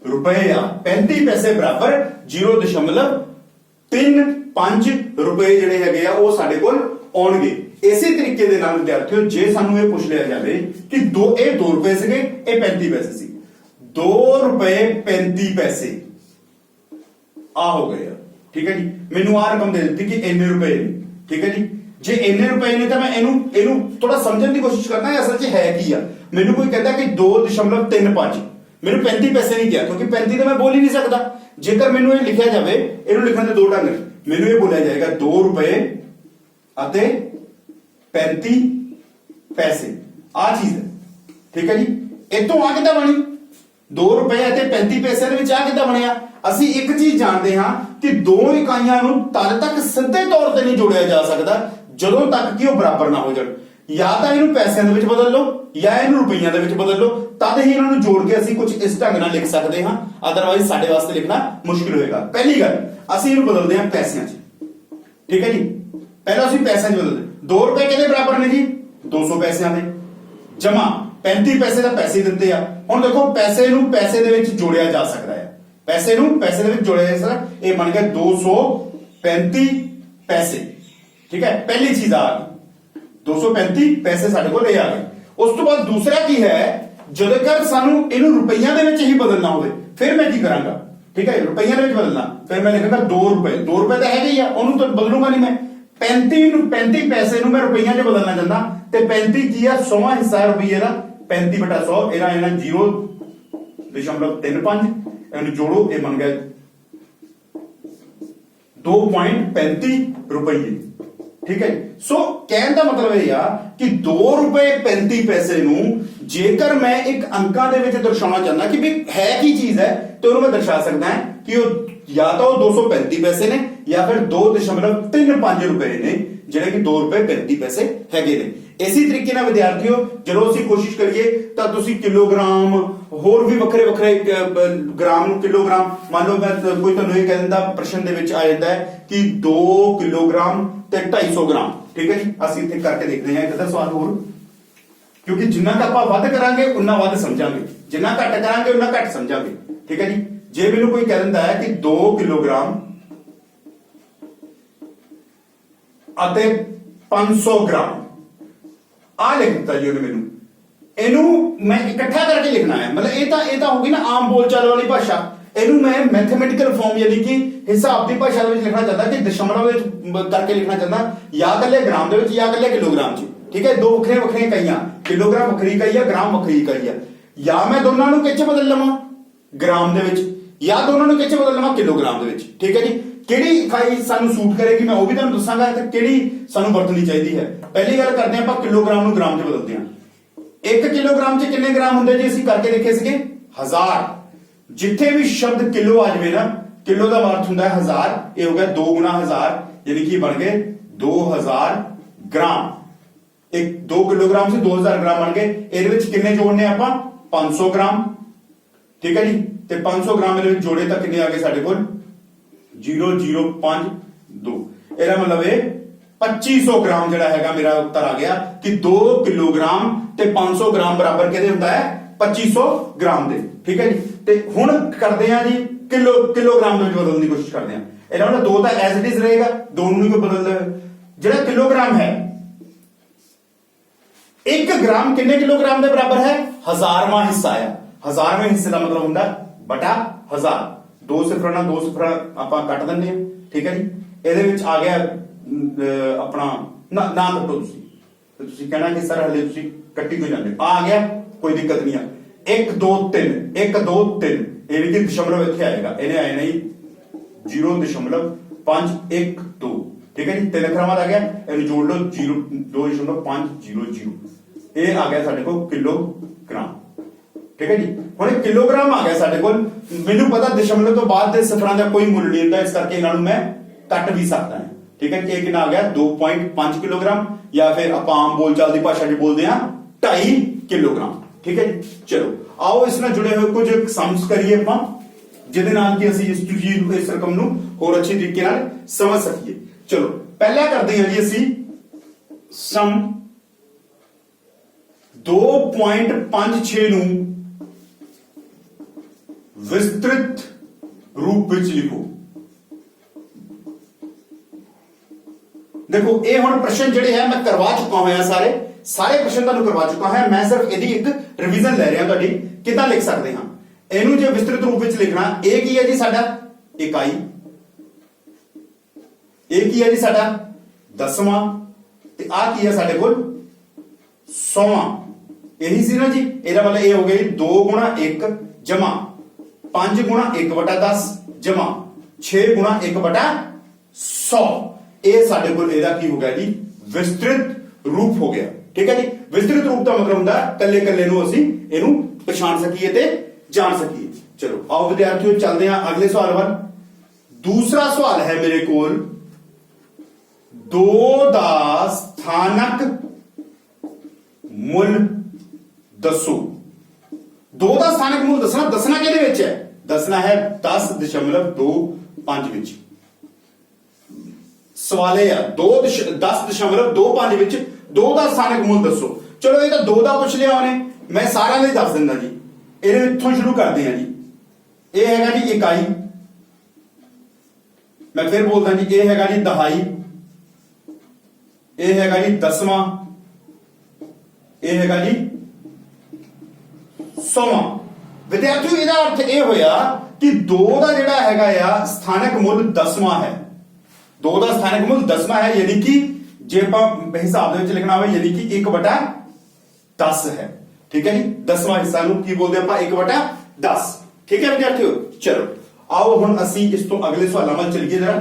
रुपए आ 35 पैसे बराबर 0.35 रुपए ਜਿਹੜੇ ਹੈਗੇ ਆ ਉਹ ਸਾਡੇ ਕੋਲ ਆਉਣਗੇ। ਇਸੇ ਤਰੀਕੇ ਦੇ ਨਾਲ ਵਿਦਿਆਰਥੀਓ ਜੇ ਸਾਨੂੰ ਇਹ ਪੁੱਛ ਲਿਆ ਜਾਵੇ ਕਿ 2 ਰੁਪਏ ਸੀਗੇ ਇਹ 35 ਪੈਸੇ ਸੀ 2 ਰੁਪਏ 35 ਪੈਸੇ ਆ ਹੋ ਗਏ ਆ ਠੀਕ ਹੈ ਜੀ। ਮੈਨੂੰ ਆ ਰਕਮ ਦੇ ਦਿੱਤੀ ਕਿ ਇੰਨੇ ਰੁਪਏ ਨੇ ਠੀਕ ਹੈ ਜੀ। ਜੇ ਇੰਨੇ ਰੁਪਏ ਨੇ ਤਾਂ ਮੈਂ ਇਹਨੂੰ ਥੋੜਾ ਸਮਝਣ ਦੀ ਕੋਸ਼ਿਸ਼ ਕਰਦਾ ਅਸਲ 'ਚ ਹੈ ਕੀ ਆ। ਮੈਨੂੰ ਕੋਈ ਕਹਿੰਦਾ ਕਿ 2.35 ਮੈਨੂੰ 35 ਪੈਸੇ ਨਹੀਂ ਕਿਹਾ ਕਿਉਂਕਿ 35 ਤਾਂ ਮੈਂ ਬੋਲ ਹੀ ਨਹੀਂ ਸਕਦਾ। ਜੇਕਰ ਮੈਨੂੰ ਇਹ ਲਿਖਿਆ ਜਾਵੇ ਇਹਨੂੰ ਲਿਖਣ ਦੇ ਦੋ ਢੰਗ ਨੇ। ਮੈਨੂੰ ਇਹ ਬੋਲਿਆ ਜਾਏਗਾ 2 ਰੁਪਏ ਅਤੇ 35 ਪੈਸੇ ਆ ਚੀਜ਼ ਹੈ ਠੀਕ ਹੈ ਜੀ। ਇਤੋਂ ਆ ਕਿੱਦਾਂ ਬਣੀ 2 ਰੁਪਏ ਅਤੇ 35 ਪੈਸੇ ਦੇ ਵਿੱਚ ਆ ਕਿੱਦਾਂ ਬਣਿਆ। ਅਸੀਂ ਇੱਕ ਚੀਜ਼ ਜਾਣਦੇ ਹਾਂ ਕਿ ਦੋ ਇਕਾਈਆਂ ਨੂੰ ਤਦ ਤੱਕ ਸਿੱਧੇ ਤੌਰ ਤੇ ਨਹੀਂ ਜੋੜਿਆ ਜਾ ਸਕਦਾ ਜਦੋਂ ਤੱਕ ਕਿ ਉਹ ਬਰਾਬਰ ਨਾ ਹੋ ਜਾਣ। ਜਾਂ ਤਾਂ ਇਹਨੂੰ ਪੈਸਿਆਂ ਦੇ ਵਿੱਚ ਬਦਲ ਲਓ ਜਾਂ ਇਹਨੂੰ ਰੁਪਈਆਂ ਦੇ ਵਿੱਚ ਬਦਲ ਲਓ ਤਦ ਹੀ ਇਹਨਾਂ ਨੂੰ ਜੋੜ ਕੇ ਅਸੀਂ ਕੁਝ ਇਸ ਢੰਗ ਨਾਲ ਲਿਖ ਸਕਦੇ ਹਾਂ। ਅਦਰਵਾਈਜ਼ ਸਾਡੇ ਵਾਸਤੇ ਲਿਖਣਾ ਮੁਸ਼ਕਿਲ ਹੋਏਗਾ। ਪਹਿਲੀ ਗੱਲ ਅਸੀਂ ਇਹਨੂੰ ਬਦਲਦੇ ਹਾਂ ਪੈਸਿਆਂ 'ਚ ਠੀਕ ਹੈ ਜੀ। ਪਹਿਲਾਂ ਅਸੀਂ ਪੈਸਿਆਂ 'ਚ ਬਦਲਦੇ 2 ਰੁਪਏ ਕਿਹਦੇ ਬਰਾਬਰ ਨੇ ਜੀ 200 ਪੈਸਿਆਂ ਦੇ ਜਮਾ 35 ਪੈਸੇ ਦਾ ਪੈਸੇ ਦਿੱਤੇ ਆ। ਹੁਣ ਦੇਖੋ ਪੈਸੇ ਨੂੰ ਪੈਸੇ ਦੇ ਵਿੱਚ ਜੋੜਿਆ ਜਾ ਸਕਦਾ ਹੈ। ਪੈਸੇ ਨੂੰ ਪੈਸੇ ਦੇ ਵਿੱਚ ਜੋੜਿਆ ਜਾ ਸਕਦਾ ਇਹ ਬਣ ਗਿਆ 235 ਪੈਸੇ ਠੀਕ ਹੈ। ਪਹਿਲੀ ਚੀਜ਼ ਆ ਗਈ 235 ਪੈਸੇ ਸਾਡੇ ਕੋਲ ਇਹ ਆ ਗਏ। ਉਸ ਤੋਂ ਬਾਅਦ ਦੂਸਰਾ ਕੀ ਹੈ ਜੇਕਰ ਸਾਨੂੰ ਇਹਨੂੰ ਰੁਪਈਆਂ ਦੇ ਵਿੱਚ ਹੀ ਬਦਲਣਾ ਹੋਵੇ ਫਿਰ ਮੈਂ ਕੀ ਕਰਾਂਗਾ ਠੀਕ ਹੈ। ਰੁਪਈਆਂ ਦੇ ਵਿੱਚ ਬਦਲਣਾ ਫਿਰ ਮੈਂ ਲਿਖਾਂਗਾ 2 ਰੁਪਏ ਤਾਂ ਹੈਗੇ ਹੀ ਆ ਉਹਨੂੰ ਤਾਂ ਬਦਲੂਗਾ ਨਹੀਂ ਮੈਂ। 35 ਪੈਸੇ ਨੂੰ ਮੈਂ ਰੁਪਈਆਂ 'ਚ ਬਦਲਣਾ ਚਾਹੁੰਦਾ ਤੇ 35 ਕੀ ਆ 100ਵਾਂ ਹਿੱਸਾ ਰੁਪਈਏ ਦਾ 35/100 ਇਹਦਾ 0.35 ਇਹਨੂੰ ਜੋੜੋ ਇਹ ਬਣ ਗਿਆ 2.35 ਰੁਪਏ ਠੀਕ ਹੈ। ਸੋ ਕਹਿਣ ਦਾ ਮਤਲਬ ਇਹ ਆ ਕਿ 2 ਰੁਪਏ 35 ਪੈਸੇ ਨੂੰ ਜੇਕਰ ਮੈਂ ਇੱਕ ਅੰਕਾਂ ਦੇ ਵਿੱਚ ਦਰਸਾਉਣਾ ਚਾਹੁੰਦਾ ਕਿ ਵੀ ਹੈ ਕੀ ਚੀਜ਼ ਹੈ ਤੇ ਉਹਨੂੰ ਮੈਂ ਦਰਸਾ ਸਕਦਾ ਹਾਂ ਕਿ ਉਹ ਜਾਂ ਤਾਂ ਉਹ 235 ਪੈਸੇ ਨੇ ਜਾਂ ਫਿਰ 2.35 ਰੁਪਏ ਨੇ ਜਿਹੜੇ ਕਿ 2 ਰੁਪਏ 35 ਪੈਸੇ ਹੈਗੇ ਨੇ। ਇਸੇ ਤਰੀਕੇ ਨਾਲ ਵਿਦਿਆਰਥੀਓ ਜਦੋਂ ਅਸੀਂ ਕੋਸ਼ਿਸ਼ ਕਰੀਏ ਤਾਂ ਤੁਸੀਂ ਕਿਲੋਗ੍ਰਾਮ ਹੋਰ ਵੀ ਵੱਖਰੇ ਗ੍ਰਾਮ ਨੂੰ ਕਿਲੋਗ੍ਰਾਮ ਮੰਨ ਲਓ ਮੈਂ ਕੋਈ ਤੁਹਾਨੂੰ ਇਹ ਕਹਿ ਦਿੰਦਾ ਪ੍ਰਸ਼ਨ ਦੇ ਵਿੱਚ ਆ ਜਾਂਦਾ ਹੈ ਕਿ 2 ਕਿਲੋਗ੍ਰਾਮ ਤੇ 250 ਗ੍ਰਾਮ ਠੀਕ ਹੈ ਜੀ। ਅਸੀਂ ਇੱਥੇ ਕਰਕੇ ਦੇਖਦੇ ਹਾਂ ਇੱਕ ਅੱਧਾ ਸਵਾਲ ਹੋਰ ਕਿਉਂਕਿ ਜਿੰਨਾ ਕੁ ਆਪਾਂ ਵੱਧ ਕਰਾਂਗੇ ਉਨਾ ਵੱਧ ਸਮਝਾਂਗੇ ਜਿੰਨਾ ਘੱਟ ਕਰਾਂਗੇ ਉਨਾ ਘੱਟ ਸਮਝਾਂਗੇ ਠੀਕ ਹੈ ਜੀ। ਜੇ ਮੈਨੂੰ ਕੋਈ ਕਹਿ ਦਿੰਦਾ ਹੈ ਕਿ 2 ਕਿਲੋਗ੍ਰਾਮ ਅਤੇ 500 ਗ੍ਰਾਮ ਆ ਲਿਖ ਦਿੱਤਾ ਜੀ ਉਹਨੇ ਮੈਨੂੰ ਇਹਨੂੰ ਮੈਂ ਇਕੱਠਾ ਕਰਕੇ ਲਿਖਣਾ ਹੈ ਮਤਲਬ ਇਹ ਤਾਂ ਹੋ ਗਈ ਨਾ ਆਮ ਬੋਲਚਾਲ ਵਾਲੀ ਭਾਸ਼ਾ। ਇਹਨੂੰ ਮੈਂ ਮੈਥਮੈਟੀਕਲ ਫਾਰਮ ਯਾਨੀ ਕਿ ਹਿਸਾਬ ਦੀ ਭਾਸ਼ਾ ਦੇ ਵਿੱਚ ਲਿਖਣਾ ਚਾਹੁੰਦਾ ਕਿ ਦਸ਼ਮਲਵ ਵਿੱਚ ਕਰਕੇ ਲਿਖਣਾ ਚਾਹੁੰਦਾ ਜਾਂ ਇਕੱਲੇ ਗ੍ਰਾਮ ਦੇ ਵਿੱਚ ਜਾਂ ਇਕੱਲੇ ਕਿਲੋਗ੍ਰਾਮ 'ਚ ਠੀਕ ਹੈ। ਦੋ ਵੱਖਰੀਆਂ ਇਕਾਈਆਂ ਕਿਲੋਗ੍ਰਾਮ ਵੱਖਰੀ ਇਕਾਈ ਆ ਗ੍ਰਾਮ ਵੱਖਰੀ ਇਕਾਈ ਆ। ਜਾਂ ਮੈਂ ਦੋਨਾਂ ਨੂੰ ਕਿੱਥੇ ਬਦਲ ਲਵਾਂ ਗ੍ਰਾਮ ਦੇ ਵਿੱਚ ਜਾਂ ਦੋਨਾਂ ਨੂੰ ਕਿੱਥੇ ਬਦਲ ਲਵਾਂ ਕਿਲੋਗ੍ਰਾਮ ਦੇ ਵਿੱਚ ਠੀਕ ਹੈ ਜੀ। ਕਿਹੜੀ ਇਕਾਈ ਸਾਨੂੰ ਸੂਟ ਕਰੇਗੀ ਮੈਂ ਉਹ ਵੀ ਤੁਹਾਨੂੰ ਦੱਸਾਂਗਾ ਤੇ ਕਿਹੜੀ ਸਾਨੂੰ ਵਰਤਣੀ ਚਾਹੀਦੀ ਹੈ। ਪਹਿਲੀ ਗੱਲ ਕਰਦੇ ਆਪਾਂ ਕਿਲੋਗ੍ਰਾਮ ਨੂੰ ਗ੍ਰਾਮ 'ਚ ਬਦਲਦੇ ਹਾਂ। 1 ਕਿਲੋਗ੍ਰਾਮ 'ਚ ਕਿੰਨੇ ਗ੍ਰਾਮ ਹੁੰਦੇ ਜੀ ਅਸੀਂ ਕਰਕੇ ਦੇਖੇ ਸੀਗੇ 1000। ਜਿੱਥੇ ਵੀ ਸ਼ਬਦ ਕਿਲੋ ਆ ਜਾਵੇ ਨਾ ਕਿਲੋ ਦਾ ਅਰਥ ਹੁੰਦਾ ਹੈ 1000 ਇਹ ਹੋ ਗਿਆ 2 ਗੁਣਾ 1000 ਯਾਨੀ ਕਿ ਬਣ ਗਏ 2000 ਗ੍ਰਾਮ। 2 ਕਿਲੋਗ੍ਰਾਮ ਸੇ 2000 ਗ੍ਰਾਮ ਬਣ ਗਏ। ਇਹਦੇ ਵਿੱਚ ਕਿੰਨੇ ਜੋੜਨੇ ਆਪਾਂ 500 ਗ੍ਰਾਮ ਠੀਕ ਹੈ ਜੀ। ਤੇ 500 ਗ੍ਰਾਮ ਇਹਦੇ ਵਿੱਚ ਜੋੜੇ ਤਾਂ ਕਿੰਨੇ ਆ ਗਏ ਸਾਡੇ ਕੋਲ 0052 ਇਹਦਾ ਮਤਲਬ ਇਹ 2500 ਗ੍ਰਾਮ ਜਿਹੜਾ ਹੈਗਾ ਮੇਰਾ ਉੱਤਰ ਆ ਗਿਆ ਕਿ 2 ਕਿਲੋਗ੍ਰਾਮ ਤੇ 500 ਗ੍ਰਾਮ ਬਰਾਬਰ ਕਿਹਦੇ ਹੁੰਦਾ ਹੈ 2500 ਗ੍ਰਾਮ ਦੇ ਠੀਕ ਹੈ ਜੀ। ਤੇ ਹੁਣ ਕਰਦੇ ਆ ਜੀ ਕਿਲੋਗ੍ਰਾਮ ਦੇ ਵਿੱਚ ਬਦਲਣ ਦੀ ਕੋਸ਼ਿਸ਼ ਕਰਦੇ ਆ। ਇਹਦਾ ਮਤਲਬ 2 ਤਾਂ ਐਜ਼ ਇਟ ਇਜ਼ ਰਹੇਗਾ ਦੋਨੋਂ ਨੂੰ ਕੋਈ ਬਦਲ ਦੇ ਜਿਹੜਾ ਕਿਲੋਗ੍ਰਾਮ ਹੈ 1 ਗ੍ਰਾਮ ਕਿੰਨੇ ਕਿਲੋਗ੍ਰਾਮ ਦੇ ਬਰਾਬਰ ਹੈ 1000ਵਾਂ ਹਿੱਸਾ ਆ। 1000ਵੇਂ ਹਿੱਸੇ ਦਾ ਮਤਲਬ ਹੁੰਦਾ ਬਟਾ 1000 2 ਸਿਫਰਾਂ ਨਾਲ 2 ਸਿਫਰਾਂ ਆਪਾਂ ਕੱਟ ਦਿੰਦੇ ਆ ਠੀਕ ਹੈ ਜੀ। ਇਹਦੇ ਵਿੱਚ ਆ ਗਿਆ ਆਪਣਾ ਨਾ ਕੱਟੋ ਤੁਸੀਂ ਕਹਿਣਾ ਕਿ ਸਰ ਹਲੇ ਤੁਸੀਂ ਕੱਟੀ ਕਿਉਂ ਜਾਂਦੇ ਆ ਗਿਆ ਕੋਈ ਦਿੱਕਤ ਨਹੀਂ ਆ 1 2 3 1 2 3 ਇਹ ਵੀ ਦਸ਼ਮਲਵ ਇੱਥੇ ਆਏਗਾ ਇਹਨੇ ਆਏ ਨਹੀਂ 0.512 ਠੀਕ ਹੈ ਜੀ। 3 ਅੱਖਰਾਂ ਆ ਗਿਆ ਇਹਨੂੰ ਜੋੜ ਲਓ 2.500 ਇਹ ਆ ਗਿਆ ਸਾਡੇ ਕੋਲ ਕਿਲੋਗ੍ਰਾਮ ਠੀਕ ਹੈ ਜੀ। ਹੁਣ ਇਹ ਕਿਲੋਗ੍ਰਾਮ ਆ ਗਿਆ ਸਾਡੇ ਕੋਲ ਮੈਨੂੰ ਪਤਾ ਦਸ਼ਮਲਵ ਤੋਂ ਬਾਅਦ ਦੇ ਸਿਫਰਾਂ ਦਾ ਕੋਈ ਮੁੱਲ ਨਹੀਂ ਹੁੰਦਾ ਇਸ ਕਰਕੇ ਇਹਨਾਂ ਨੂੰ ਮੈਂ ਕੱਟ ਵੀ ਸਕਦਾ ਹਾਂ ਠੀਕ ਹੈ। ਕਿ ਕਿੰਨਾ ਆ ਗਿਆ 2.5 ਕਿਲੋਗ੍ਰਾਮ ਜਾਂ ਫਿਰ ਆਪਾਂ ਆਮ ਬੋਲਚਾਲ ਦੀ ਭਾਸ਼ਾ 'ਚ ਬੋਲਦੇ ਆ 2.5 ਕਿਲੋਗ੍ਰਾਮ ਠੀਕ ਹੈ ਜੀ। ਚਲੋ ਆਓ ਇਸ ਨਾਲ ਜੁੜੇ ਹੋਏ ਕੁਝ ਸਮਝ ਕਰੀਏ ਆਪਾਂ ਜਿਹਦੇ ਨਾਲ ਕਿ ਅਸੀਂ ਇਸ ਰਕਮ ਨੂੰ ਹੋਰ ਅੱਛੇ ਤਰੀਕੇ ਨਾਲ ਸਮਝ ਸਕੀਏ। ਚਲੋ ਪਹਿਲਾਂ ਕਰਦੇ ਹਾਂ ਜੀ ਅਸੀਂ ਸਮ 2.56 ਨੂੰ विस्तृत रूप विच लिखो। देखो ये हुण प्रश्न जिहड़े है मैं करवा चुका हुआ, सारे प्रश्न तुहानूं करवा चुका है। मैं सिर्फ इहदी एक रिवीजन ले रहा तुहाडी किदां लिख सकते हां। इहनूं जे विस्तृत रूप विच लिखना, ये की है जी साडा इकाई, ये की है जी साडा दसवां, ते आ की है साडे कोल 100वां। यही सी ना जी, ਇਹਦਾ मतलब ये हो गया 2 गुणा 1 जमा 5 गुणा 1/10 जमा 6 गुणा 1/100। ਇਹ ਸਾਡੇ ਕੋਲ ਇਹਦਾ ਕੀ ਹੋ ਗਿਆ ਜੀ, ਵਿਸਤ੍ਰਿਤ ਰੂਪ ਹੋ ਗਿਆ। ਠੀਕ ਹੈ ਜੀ, ਵਿਸਤ੍ਰਿਤ ਰੂਪ ਦਾ ਮਤਲਬ ਹੁੰਦਾ ਕੱਲੇ ਕੱਲੇ ਨੂੰ ਅਸੀਂ ਇਹਨੂੰ ਪਛਾਣ ਸਕੀਏ ਤੇ ਜਾਣ ਸਕੀਏ। ਚਲੋ ਆਓ ਵਿਦਿਆਰਥੀਓ ਚੱਲਦੇ ਹਾਂ ਅਗਲੇ ਸਵਾਲ ਵੱਲ। ਦੂਸਰਾ ਸਵਾਲ ਹੈ ਮੇਰੇ ਕੋਲ, 2 ਦਾ ਸਥਾਨਕ ਮੁੱਲ ਦੱਸੋ। 2 ਦਾ ਸਥਾਨਕ ਮੁੱਲ ਦੱਸਣਾ ਕਿਹਦੇ ਵਿੱਚ ਹੈ? ਦੱਸਣਾ ਹੈ 10.25 ਵਿੱਚ। सवाल है 10.25 विच 2 का स्थानक मूल दसो। चलो ये तो 2 का पुछ लिया उन्हें, मैं सारा नहीं दस दिंदा जी। ये इत्थों शुरू करते हैं जी। ये हैगा जी इकाई, मैं फिर बोलदा जी, ये हैगा जी दहाई, ये हैगा जी दसवां, ये हैगा जी 100वां। विद्यार्थियों इसदा अर्थ ये होया कि 2 का जिहड़ा हैगा आ स्थानक मूल 10वां है। 2 का स्थानक मूल 10वां है, यानी कि जे आप हिसाब दे विच लिखना हो यानी कि 1/10 है। ठीक है जी, 10वां हिस्सा नूं की बोलदे आपां 1/10। ठीक है विद्यार्थियों, चलो आओ हुण असीं इस तो अगले सवालां वल चलीए। जरा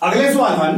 अगले सवाल हन